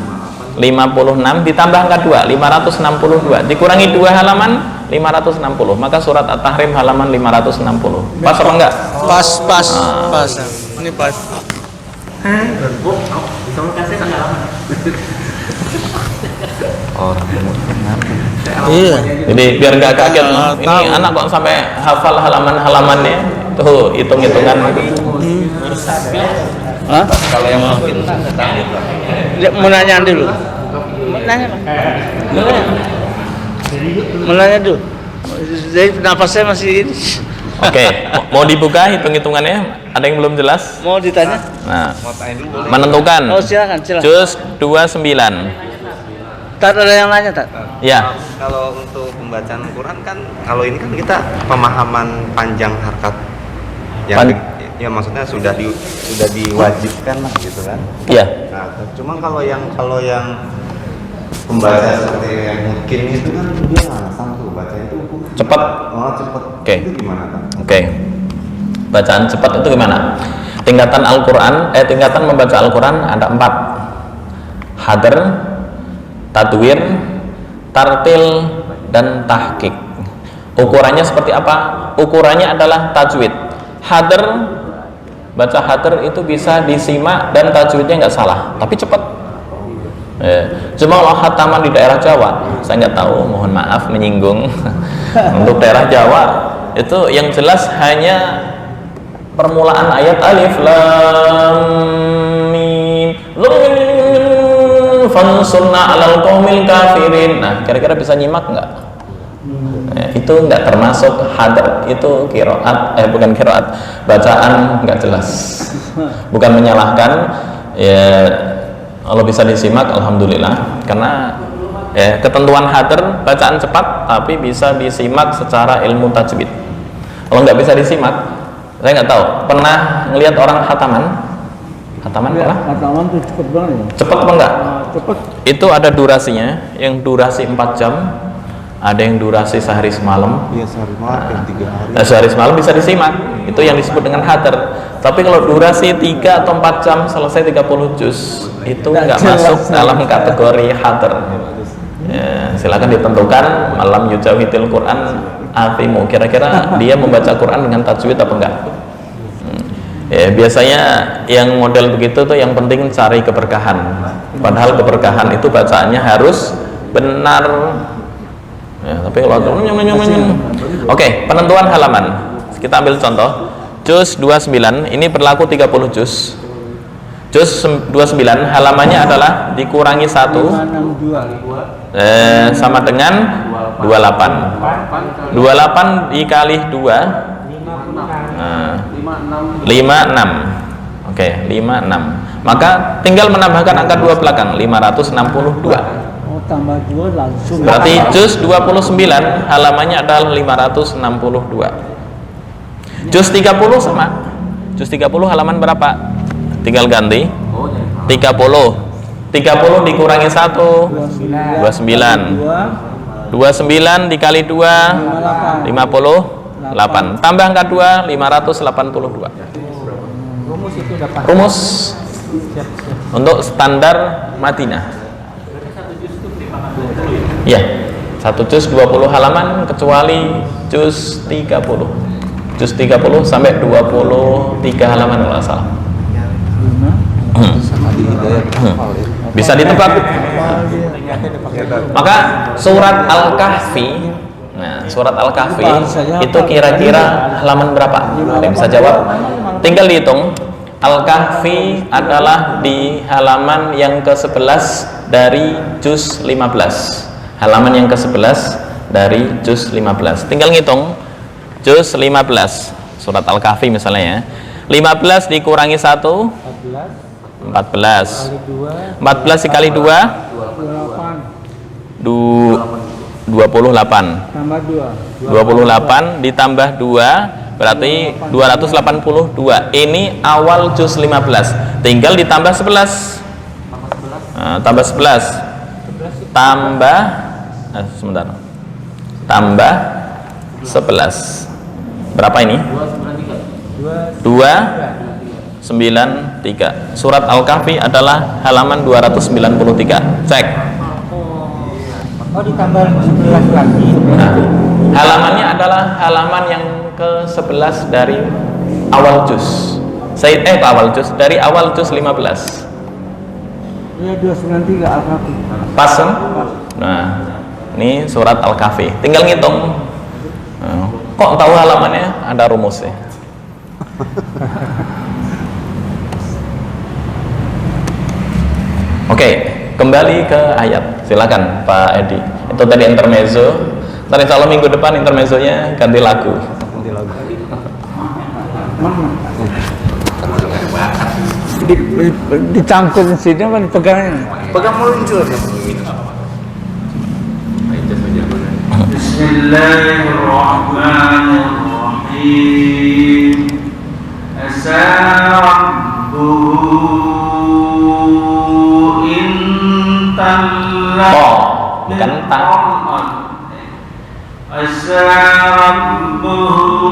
56 ditambah angka 2 562 dikurangi 2 halaman 560 maka surat At-Tahrim halaman 560 pas apa enggak? Pas ini pas iya Jadi biar nggak kaget ini anak kok sampai hafal halaman-halamannya tuh hitung-hitungan Hah? Kalau yang mungkin Mau nanya dulu Nanya dulu jadi nafas saya masih ini. Oke, mau dibuka hitung-hitungannya? Ada yang belum jelas? Mau ditanya? Nah, menentukan Oh silakan juz 29 Tat ada yang nanya tak? ya. Kalau untuk pembacaan Quran kan, kalau ini kan kita pemahaman panjang harkat yang ya maksudnya sudah diwajibkan lah gitu kan. Iya. Nah, cuma kalau yang pembaca seperti yang mungkin itu kan dia langsung tuh baca itu Cepat. Oh cepat. Oke. Itu gimana kan? Oke. Bacaan cepat itu gimana? Tingkatan Al-Quran, tingkatan membaca Al-Quran ada 4. Hadr, tadwir, tartil, dan tahqiq. Ukurannya seperti apa? Ukurannya adalah tajwid. Hadr, baca hadr itu bisa disimak dan tajwidnya nggak salah, tapi cepat. Cuma kalau khataman di daerah Jawa, saya nggak tahu, mohon maaf menyinggung. Untuk daerah Jawa itu yang jelas hanya permulaan ayat alif lam mim fansurna alal qaumil kafirin. Nah, kira-kira bisa nyimak nggak? Itu nggak termasuk hadr, itu qiraat, bukan qiraat, bacaan nggak jelas. Bukan menyalahkan, ya kalau bisa disimak alhamdulillah, karena ketentuan hadr bacaan cepat tapi bisa disimak secara ilmu tajwid. Kalau nggak bisa disimak, saya nggak tahu, pernah ngelihat orang khataman pernah? Khataman tuh cepet banget ya? Cepet apa enggak? Cepet. Itu ada durasinya, yang durasi 4 jam, ada yang durasi sehari semalam. Iya sehari malam 3 hari. Nah, sehari semalam bisa disimak, itu yang disebut dengan hadr. Tapi kalau durasi 3 atau 4 jam selesai 30 juz, itu nggak masuk dalam kategori hadr. Ya, silakan ditentukan malam yujawidil Quran atimu, kira-kira dia membaca Quran dengan tajwid apa enggak. Ya, biasanya yang model begitu tuh yang penting cari keberkahan. Padahal keberkahan itu bacaannya harus benar. Ya, tapi kalau Oke, penentuan halaman. Kita ambil contoh. Juz 29 ini berlaku 30 juz. Juz 29 halamannya adalah dikurangi 1 sama dengan 28. 28 dikali 2 56. Oke, 56. Maka tinggal menambahkan angka 2 belakang, 562. Oh, tambah 2 langsung. Berarti juz 29 halamannya adalah 562. Juz 30 sama. Juz 30 halaman berapa? Tinggal ganti 30. 30 dikurangi 1 29. 29 dikali 2 58. Tambah angka 2 582. Rumus itu dapat. Rumus untuk standar Madinah. Ya, 1 juz 20 halaman kecuali juz 30. Juz 30 sampai 23 halaman kalau salah. Bisa ditebak. Maka surat Al-Kahfi, nah surat Al-Kahfi itu kira-kira halaman berapa? Ada yang bisa jawab? Tinggal dihitung. Al-Kahfi adalah di halaman yang ke-11 dari juz 15. Halaman yang ke-11 dari juz 15. Tinggal ngitung juz 15 surat Al-Kahfi misalnya ya. 15 dikurangi 1 14. 14 dikali 2 28. Tambah 2. 28 ditambah 2 berarti 282. Ini awal juz 15. Tinggal ditambah 11. Nah, tambah 11. Tambah sebentar. Tambah 11. Berapa ini? 293. Surat Al-Kahfi adalah halaman 293. Cek. Oh, ditambah 11 lagi. Nah, halamannya adalah halaman yang ke-11 dari awal juz. Awal juz dari awal juz 15. Iya 293 Al-Kahfi. Pas kan? Nah, ini surat Al-Kahfi. Tinggal ngitung. Nah, kok tahu halamannya? Ada rumusnya. Oke, kembali ke ayat. Silakan Pak Edi. Itu tadi intermezzo. Ntar insya Allah minggu depan intermezzonya ganti lagu. Dicangkut sini kan dipegangnya. Pegang meluncur. Bismillahirrahmanirrahim. Asa rabbuhu intalla. Bukan ta. Asa rabbuhu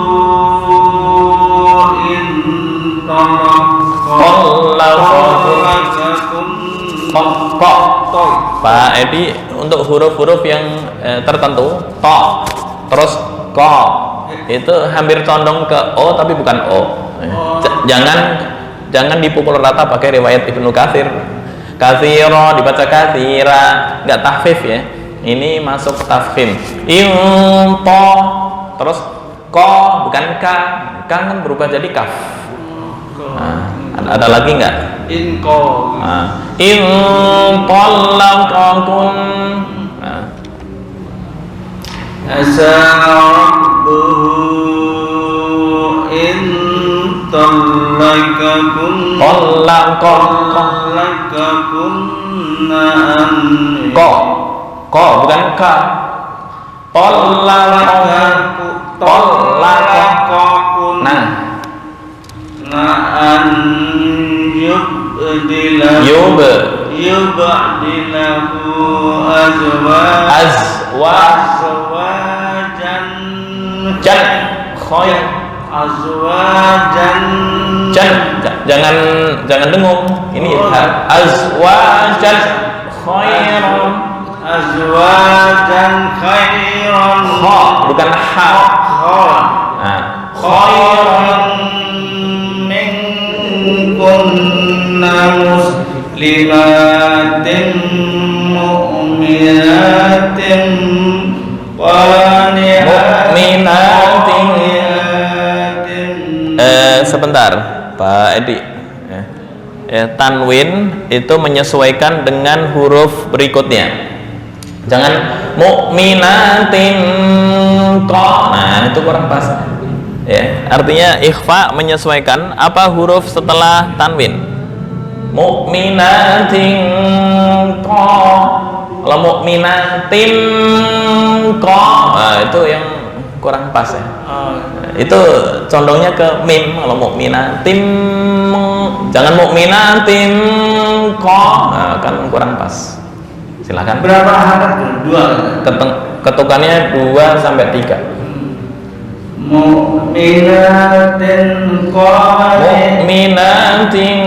Pak Edi, untuk huruf-huruf yang tertentu to terus ko itu hampir condong ke o tapi bukan o. Jangan dipukul rata pakai riwayat Ibnu Katsir. Katsiro dibaca katsira, nggak tahfif ya. Ini masuk tafkhim. Into terus ko bukan ka kan berubah jadi kaf. Nah, ada lagi nggak? Inko. In talaqakun. Asa rabbuhu in talaqakun. Talaqakun Ko bukan ka. Talaqakun. Nah, an yubdilahu azwajan khoy azwajan jangan dengung ini azwajan khairan kha bukan ha khairan Sebentar Pak Edi. Tanwin itu menyesuaikan dengan huruf berikutnya. Jangan mukminatin qa. Nah, itu kurang pas. Ya, artinya ikhfa menyesuaikan apa huruf setelah tanwin. Mukminatin qa. Kalau mukminatin qa, nah, itu yang kurang pas ya. Itu condongnya ke mim. Kalau mukminatin, jangan mukminatin qa, nah, kan kurang pas. Silakan. Berapa harokat tuh? 2. Ketukannya 2 sampai 3. Mu'minatin Mu'minatin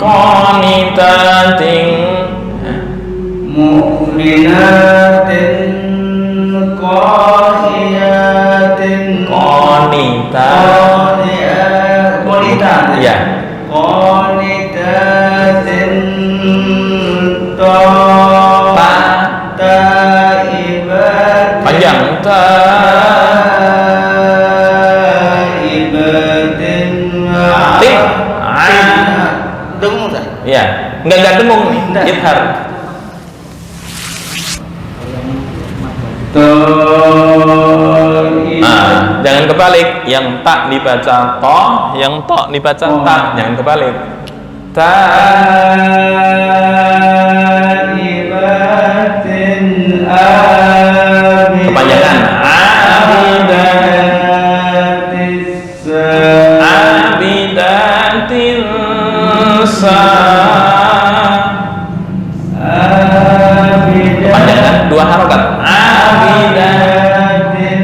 qanitatin. Mu'minatin qaniyatin qanitat Ya. qanitatin taibat Panjang. taibatin dengung tak? Ya. Enggak dengung nih. Idhar. Jangan kebalik. Yang tak dibaca to, yang to dibaca ta. Jangan kebalik. Taibatin Kepanjangan. Abidatin kepanjangan 2 harokat. Abidatin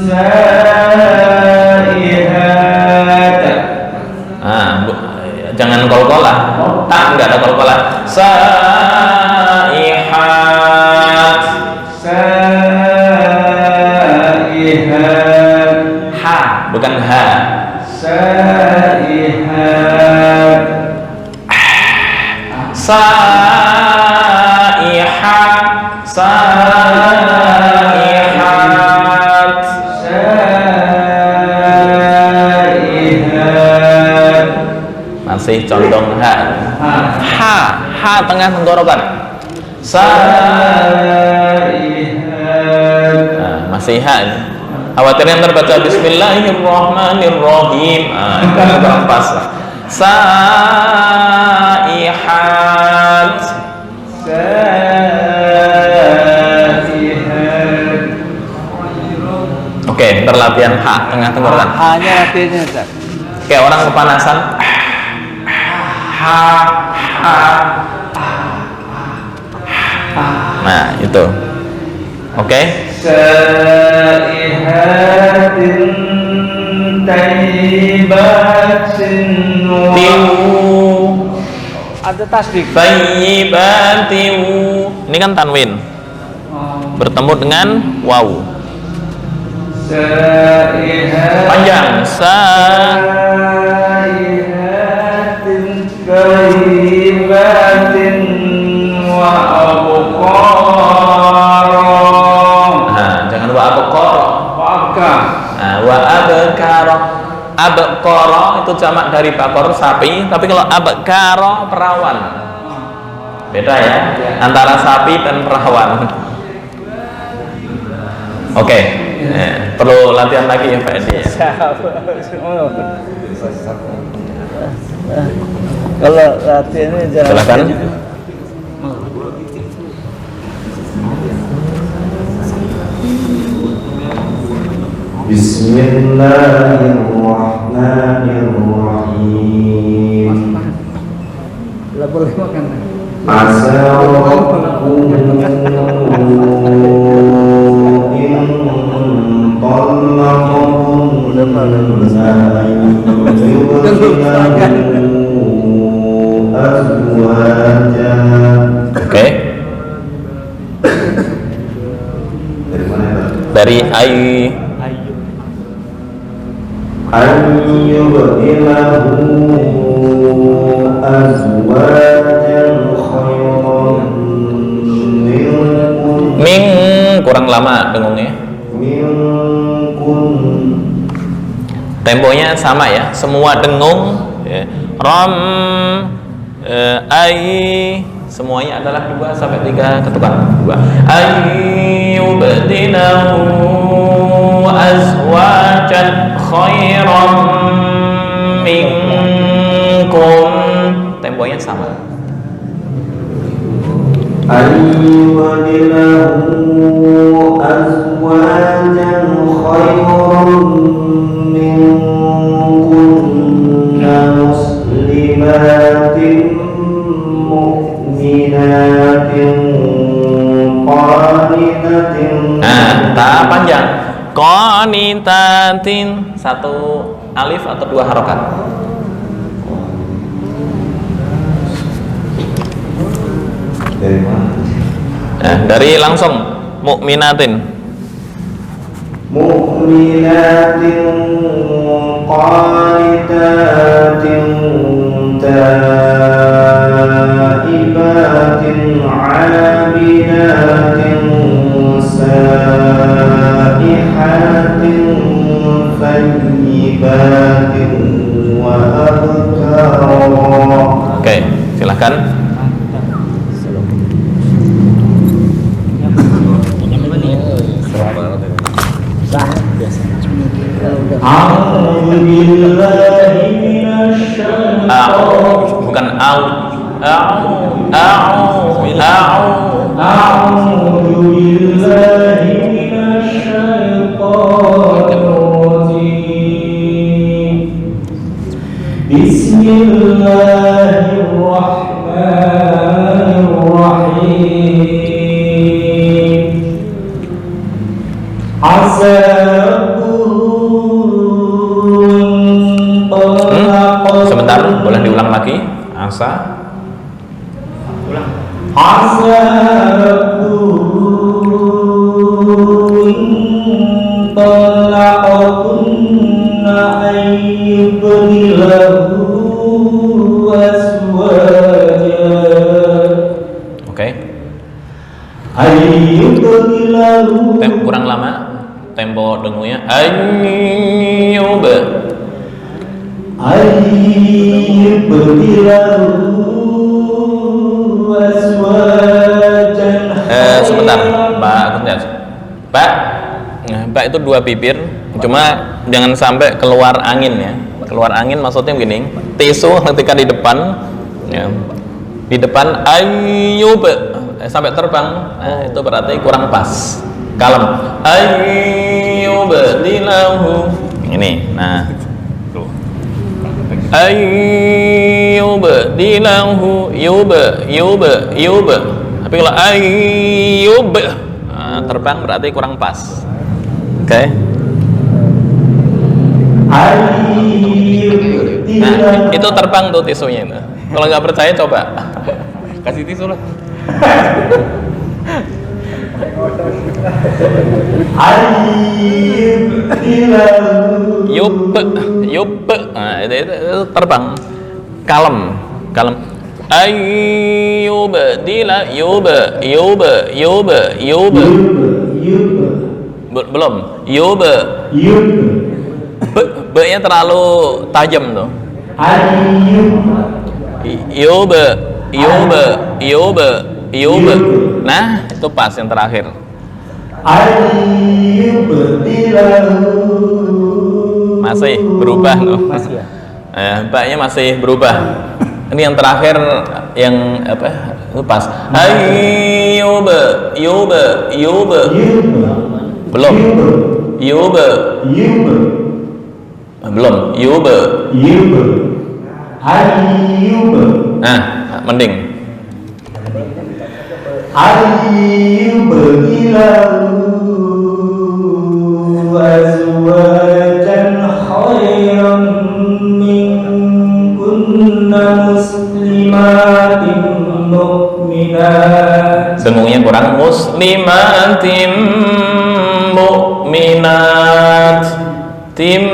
saihat. Jangan kol-kolah. Tak, enggak ada kol-kolah. Saihat. Saihat. Ha, bukan ha. Saihat. Saihat. Saihat. Saihat. Masih condong ha. Ha tengah tenggorokan. Masih ha. Khawatirnya terbaca Bismillahirrahmanirrahim. Itu kurang pas. Saihat. Oke, berlatihan ha tengah tenggorokan. Hanya latihannya, Ustaz. Kayak orang kepanasan. Nah, itu. Oke. Saihatin tayyibatin Ada tasdik. Tayyibatin. Ini kan tanwin. Bertemu dengan waw. Panjang. Saihatin tayyibatin wa abqara. Jangan wa abqara. Wa abqara. Abqara itu jamak dari bakor sapi, tapi kalau abqara perawan. Beda ya antara sapi dan perawan. Oke. Perlu latihan lagi ya Pak Edi. Kalau latihannya jangan. Silakan. Bismillahirrahmanirrahim. Tidak boleh makan. Asa rabbukum in talaqakum azwaja. Oke. Dari mana ya? Dari ayyubdilahu azwajan khairan minkum. Ming kurang lama dengungnya. Minkum Temponya sama ya, semua dengung ya. Ram, ai, semuanya adalah 2 sampai 3 ketukan. 2. Ayyubdilahu azwajan khairam minkum. Temponya sama. Ayyubdilahu azwajan khairam minkunna muslimatin mu'minatin qanitatin. Ta panjang. Qanitatin, 1 alif atau 2 harokat. Dari mana? Dari langsung mukminatin. Mu'minatin qanitatin taibatin abidatin saihatin thayyibatin wa abkara. Oke, silahkan. Bukan au. Bismillahirrahmanirrahim. Sebentar, boleh diulang lagi. Asa. Oke. Kurang lama tempo dengungnya. Ayyub. Sebentar, Pak Kunjas. Pak itu 2 bibir, cuma jangan sampai keluar angin ya. Keluar angin maksudnya begini, tisu ketika di depan ya, di depan Ayyub sampai terbang, nah itu berarti kurang pas. Kalem. Ayyub dilahu. Ini, nah. Ayyub dilahu yub. Tapi kalau Ayyub terbang berarti kurang pas. Oke. Nah, itu terbang tuh tisunya itu. Kalau nggak percaya coba kasih tisu lah. Yub. Nah, itu terbang. Kalem. Ayyub dila yub. Belum. Yub. B-nya terlalu tajam tuh. Yub. Nah, itu pas yang terakhir. Masih berubah loh. Masih ya? Ba-nya masih berubah. Ini yang terakhir yang apa? Itu pas. Ayyub. Belum. Yub. Belum. Yub. Nah, mending. Ayyub azwajan khairan minkunna muslimatin mu'minat. Dengungnya kurang. Muslimatin mu'minat. Tim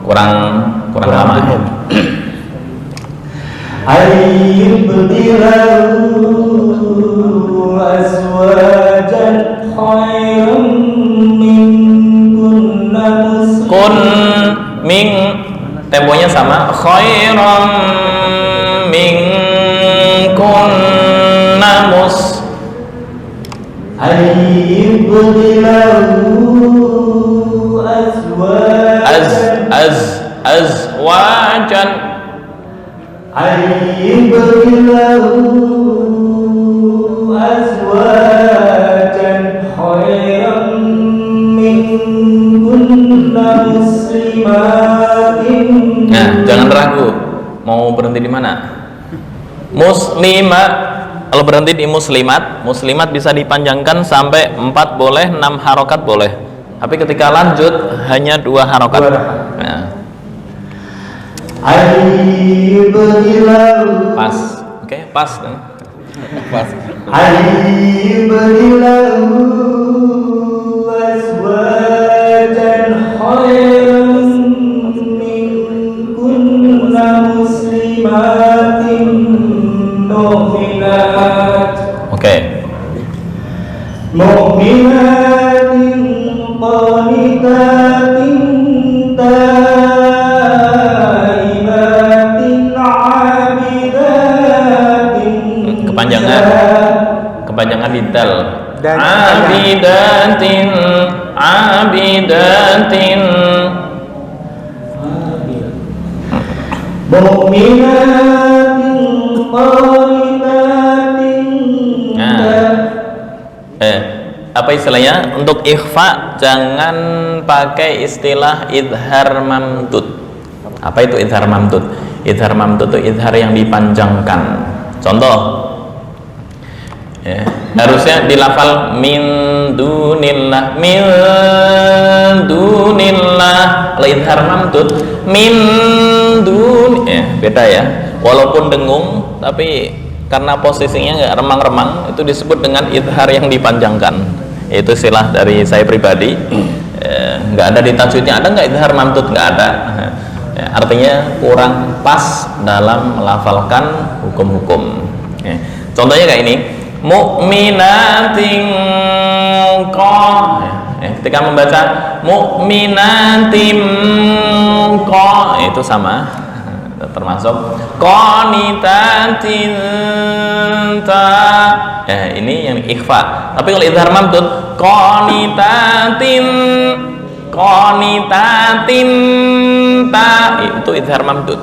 kurang lama ya. Ayyubdilahu azwajan khairan minkunna Kun temponya sama. Khairam minkunna ayyubdilahu azwajan khairan minkunna muslimatin. Nah, jangan ragu mau berhenti di mana. Muslimat, kalau berhenti di muslimat bisa dipanjangkan sampai 4 boleh, 6 harokat boleh. Tapi ketika lanjut hanya 2 harokat. Nah. Pas, oke, pas. Pas. Azwajan khairan minkunna muslimatin mu'minat. Oke. Mu'minatin qanitatin taibatin abidatin. Kepanjangan di dal. Dan Abidatin mu'minatin qanitatin. Apa istilahnya? Untuk ikhfa jangan pakai istilah idhar mamdud. Apa itu idhar mamdud? Idhar mamdud itu idhar yang dipanjangkan. Contoh, harusnya dilafal min dunillah. Kalau idhar mamdud min dun, beda ya. Walaupun dengung, tapi karena posisinya nggak remang-remang, itu disebut dengan idhar yang dipanjangkan. Itu istilah dari saya pribadi. Nggak ada di tajwidnya, ada nggak idhar mamdud? Nggak ada. Artinya kurang pas dalam melafalkan hukum-hukum. Contohnya kayak ini, mu'minatin ketika membaca mu'minatin itu sama, termasuk qanitatin ini yang ikhfa. Tapi kalau idhar mamdud qanitatin itu idhar mamdud.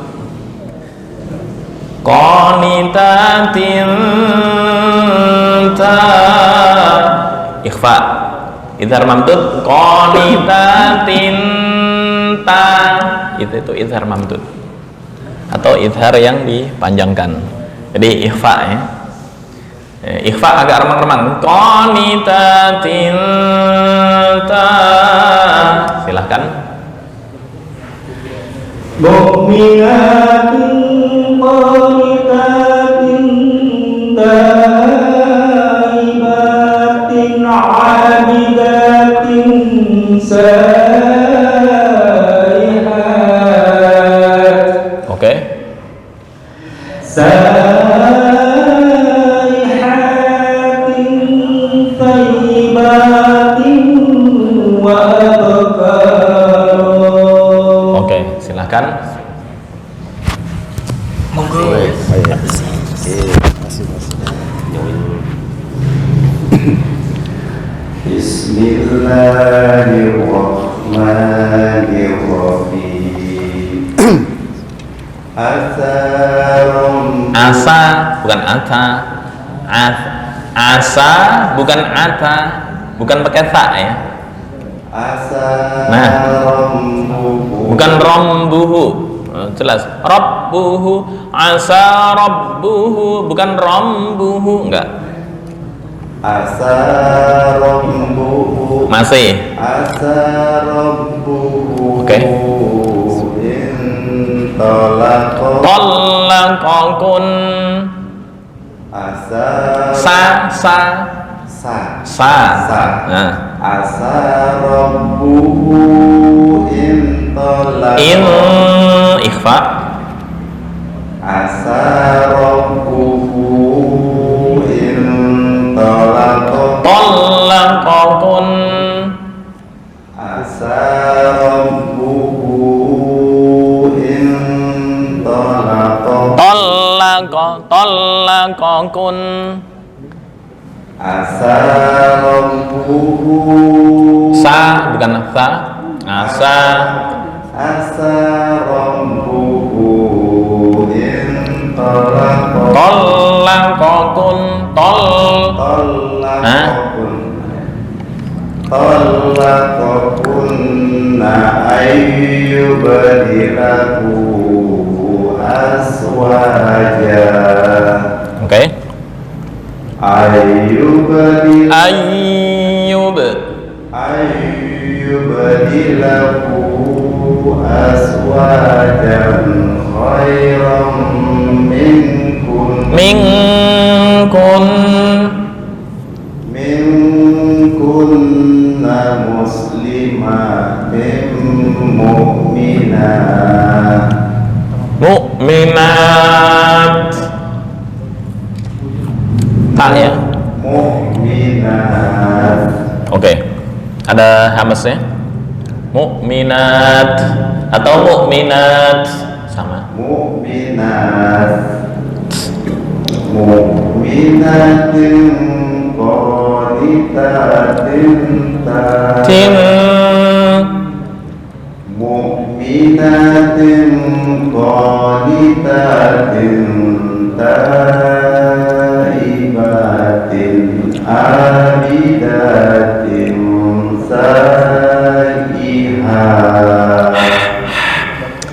Qanitatin ikhfa. Idhar mamdud qanitatin itu idhar mamdud atau idhar yang dipanjangkan. Jadi ikhfa ya. Ikhfa agak remang-remang. Qanitatin silahkan. Mu'minatin qanitatin taibatin abidatin saihat. Oke. Saihatin taibatin wa abkar. Oke, silahkan. Bismillahirrahmanirrahim. Asa bukan ata. Asa bukan ata, bukan pakai ta ya. Nah, bukan rombuhu, jelas. Rabbuhu, asa rabbuhu, bukan rombuhu, enggak. Asa rabbuhu. Masih. Asa rabbuhu. Oke. Tallaqakun. Asa. Sa. Nah. Asa rabbuhu in ikhfa. Asa rabbuhu in talaqakun. Asa rabbuhu khalaqakun. Asa rabbuhu Sa bukan sa. Asa rabbuhu in talaqakum khalaqakun. Talaqakunna ayyubadilahu aswaja. Oke. Ayyubadilahu aswajan khairan minkunna muslimatin mu'minat. Tak ya? Mu'minat. Oke. Ada hamzahnya? Mu'minat atau mu'minat sama. Mu'minatin qanitatin mu'minatin qanitatin taibatin abidatin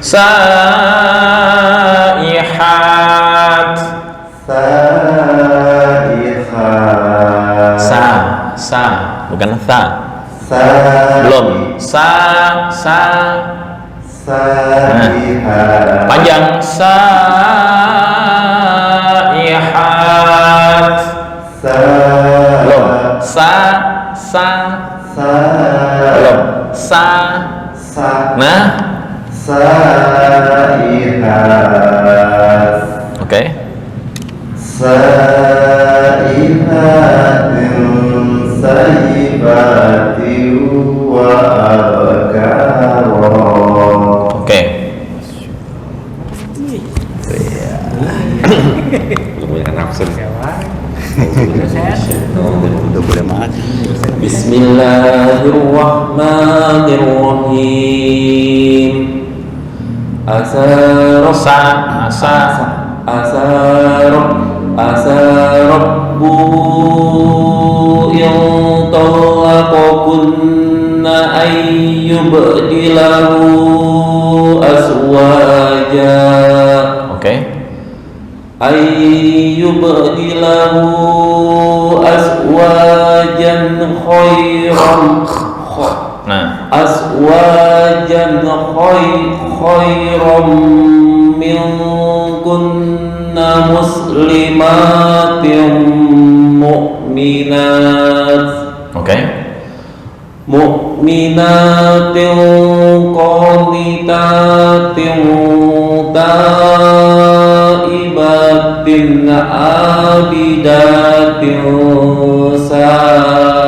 saihat. Sa bukan tha. Belum. Panjang. Saihat. Belum. Belum. Nah. Saihat. Oke. Saihatin sayyibatin wa abkara. Oke. Bismillahirrahmanirrahim. Asa rabbuhu in talaqakunna ayyubdilahu aswaja. Oke. Ayyubdilahu aswajan khairan. Nah, Aswajan khairan minkunna muslimatin mu'minat. oke. Mu'minatin qanitatin taibatin abidatin saihat.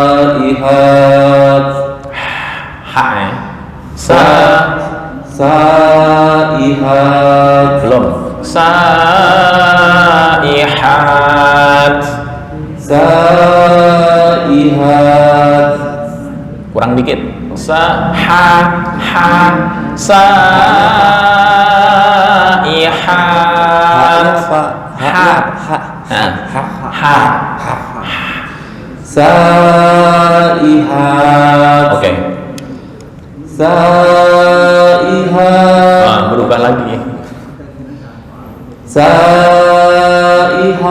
Ha ya. Saihat. Belum. Saihat. Saihat. Kurang dikit. Saihat. Saihat. Oke. Saihat. Berubah lagi. Saihatin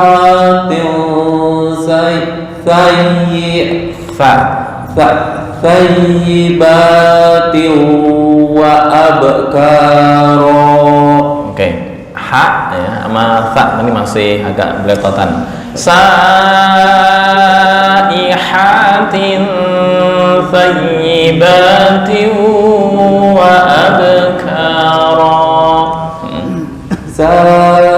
sayyibatin wa abkara. Oke. Ha ya sama sa ini masih agak belepotan. Saihatin sayyibatin wa abkara. Saihatin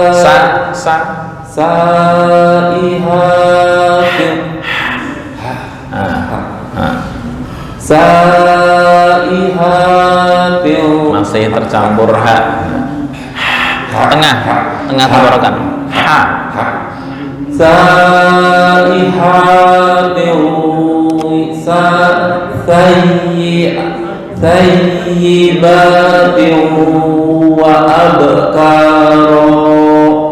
saihatin masih tercampur ha. Tengah tenggorokan. Ha. thayyibatin wa abkara.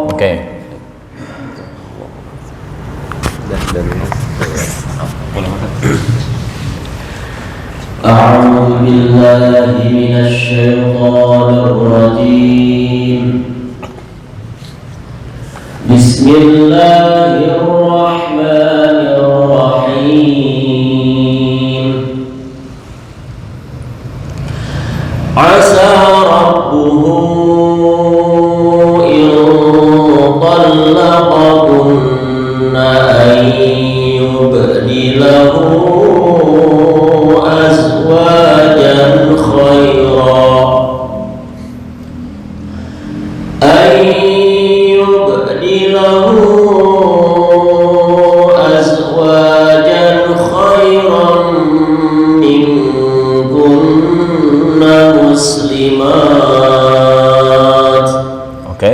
Oke. أعوذ بالله من الشيطان الرجيم. بسم الله الرحمن الرحيم. عسى ربه إن طلقكن أن يبدله أزواجا خيرا منكن مسلمات. Oke.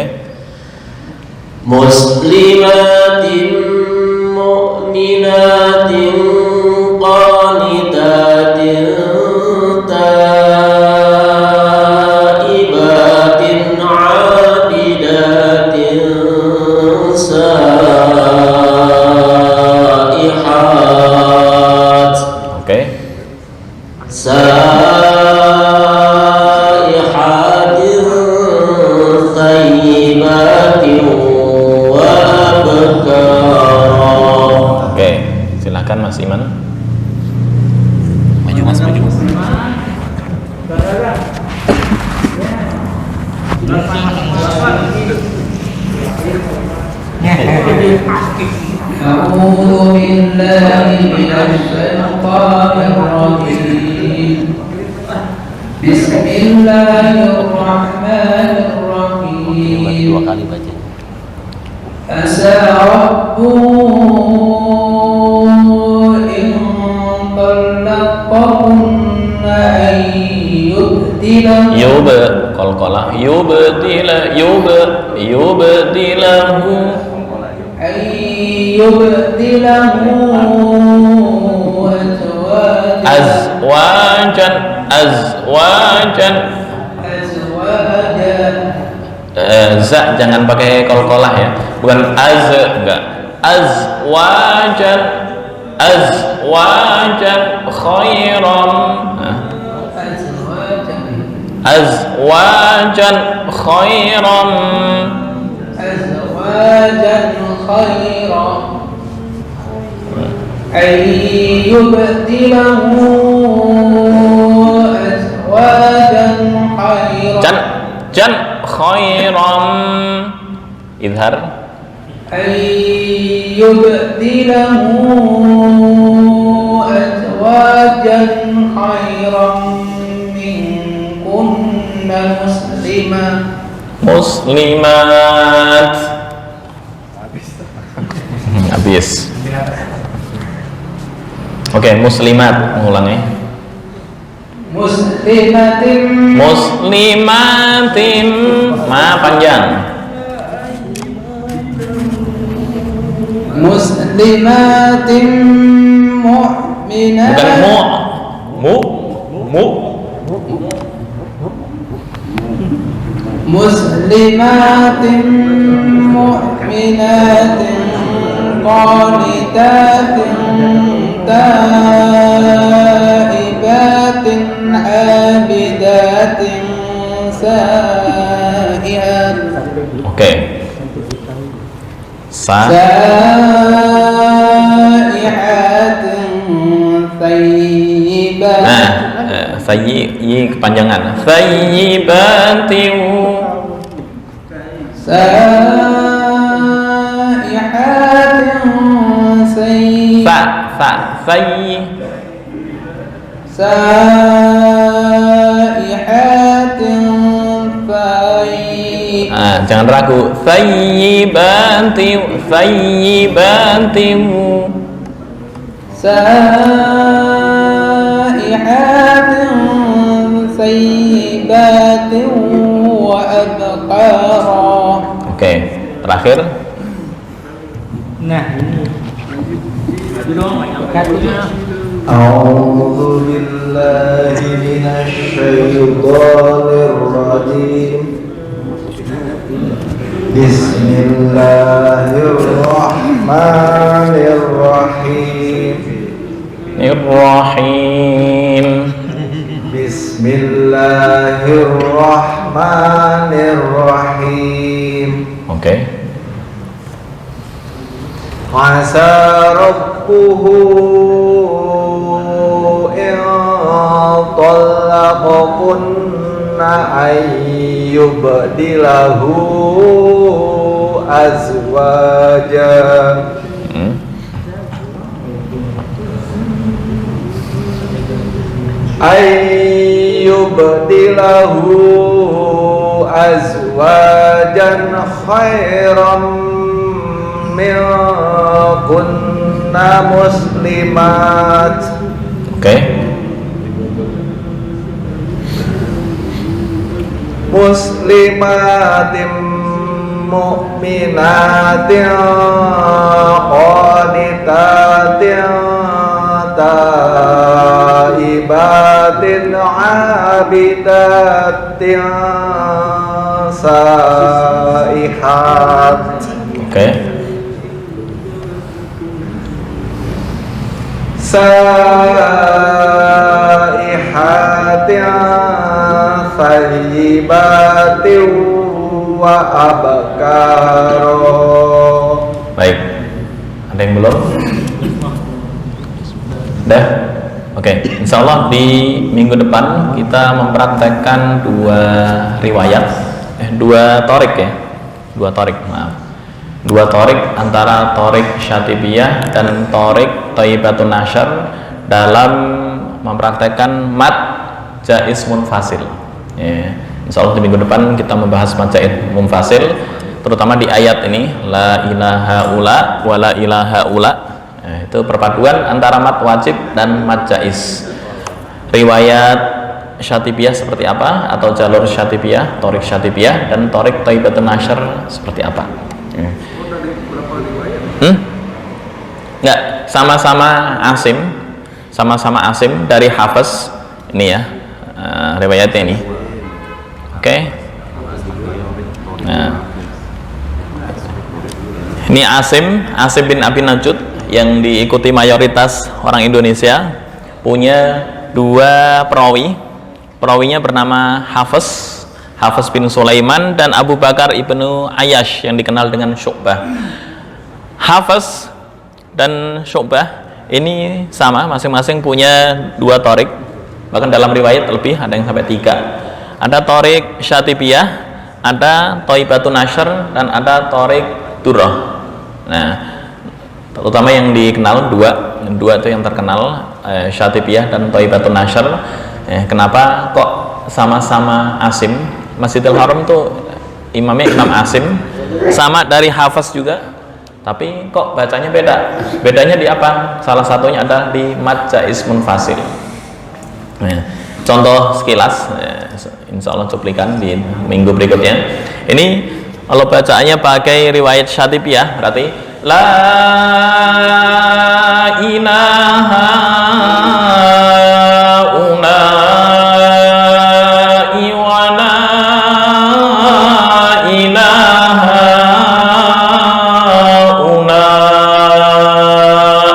مسلمات مؤمنات قانتات تائبات عابدات سائحات. Oke. سائحات ثيبات وأبكارا. Oke, silakan Mas Iman. Maju mas, maju mas. أعوذ بالله من الشيطان الرجيم. بسم الله الرحمن الرحيم. عسى ربه إن طلقكن أن يبدله Qalqalah yubdilahu أن يبدله azwajan za jangan pakai qalqalah ya, bukan enggak, azwajan khairan, azwajan khairan أن يبدله أزواجا خيرا jan khairan idhar أن يبدله أزواجا خيرا منكن muslimat. Habis. Oke, muslimat mengulangi. Muslimatin ma panjang. Muslimatin mu'minat. Bukan mu. Muslimatin mu'minatin qanitatin taibatin abidatin sa'ihat. Oke. Sa'ihatin thayyibatin. Nah, yi kepanjangan. Thayyibatin. Sa'ihatin jangan ragu. Thayyibatin. Sa'ihatin thayyibatin wa abqara. Oke, terakhir. Nah ini. Itu dong. Kartunya. أعوذ بالله من الشيطان الرجيم بسم الله الرحمن الرحيم Rahim. بسم الله الرحمن الرحيم Oke. عسى ربه إن طلقكن أن يبدله أزواجا أن يبدله أزواجا خيرا منكن مسلمات Oke. مسلمات مؤمنات قانتات تائبات عابدات سائحات Oke. سائحات ثيبات وأبكار. Baik. Ada yang belum? Udah? Oke. Insya Allah di minggu depan kita mempraktekkan dua torik ya. Dua torik, maaf. Dua torik antara torik Syatibiyah dan torik Thayyibatun Nasyr dalam mempraktekkan mad jaiz munfasil ya. Insya Allah di minggu depan kita membahas mad jaiz munfasil, terutama di ayat ini la ilaha ula wa la ilaha ula ya, itu perpaduan antara mad wajib dan mad jaiz. Riwayat Syatibiyah seperti apa, atau jalur Syatibiyah, torik Syatibiyah, dan torik Thayyibatun Nasyr seperti apa ya. Enggak, sama-sama Asim dari Hafiz ini ya, riwayatnya ini. Oke. Nah, ini Asim bin Abi Najud yang diikuti mayoritas orang Indonesia, punya dua perawinya bernama Hafiz bin Sulaiman dan Abu Bakar ibnu Ayyash yang dikenal dengan Syu'bah. Hafiz dan Syu'bah ini sama, masing-masing punya dua torik, bahkan dalam riwayat lebih, ada yang sampai 3. Ada torik Syatibiyah, ada Thayyibatun Nasyr, dan ada torik Durrah. Nah, terutama yang dikenal dua itu yang terkenal, Syatibiyah dan Thayyibatun Nasyr. Kenapa kok sama-sama Asim? Masjidil Haram tuh imamnya Imam Asim, sama dari Hafiz juga, tapi kok bacanya beda. Bedanya di apa? Salah satunya ada di mad jaiz munfasil. Contoh sekilas, insya Allah cuplikan di minggu berikutnya. Ini kalau bacaannya pakai riwayat Syatibiyah berarti la ilaha ulai wa la ilaha ulai.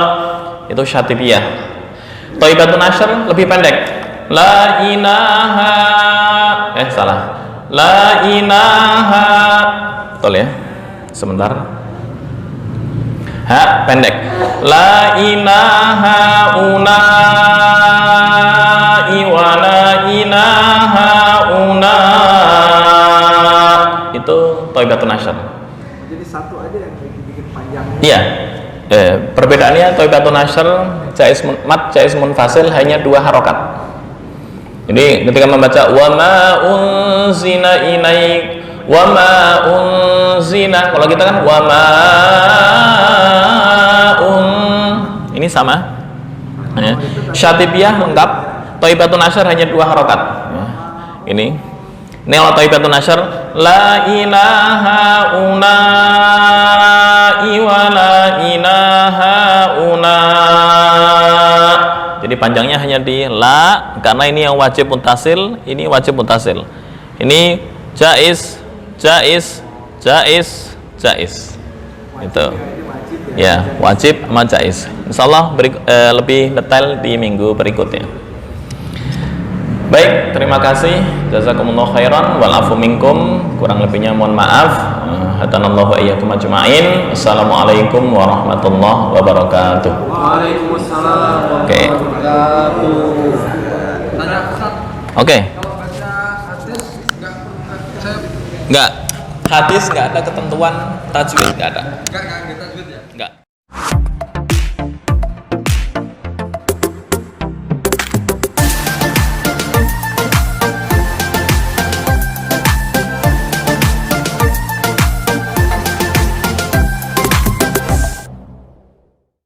Itu Syatibiyah. Thayyibatun Nasyr lebih pendek. La ilaha salah. La ilaha, betul ya? Sebentar. Ha pendek. La ilaha ulai wa la ilaha ulai. Itu Thayyibatun Nasyr. Jadi satu aja yang bikin panjang. Iya. Perbedaannya Thayyibatun Nasyr mad jaiz munfasil hanya 2 harokat. Jadi ketika membaca wa ma unzina ilaik, wa ma unzina, kalau kita kan wa ma ini sama ya. Syatibiyah lengkap, Thayyibatun Nasyr hanya 2 harokat ya. Ini kalau Thayyibatun Nasyr la ilaha ulai wa la ilaha una. Jadi panjangnya hanya di la, karena ini yang wajib muttasil, ini wajib muttasil. Ini jaiz, jaiz, jaiz, jaiz. Itu. Ya, wajib sama jaiz. Insyaallah lebih detail di minggu berikutnya. Baik, terima kasih. Jazakumullah khairan wal afu minkum. Kurang lebihnya mohon maaf. Hadanallahu iyyakum ajmain. Assalamualaikum warahmatullahi wabarakatuh. Waalaikumsalam. Oke. Tanya Ustaz. Oke. Kalau baca hadis Enggak. Hadis enggak ada ketentuan tajwid, enggak ada. enggak tajwid ya? Enggak.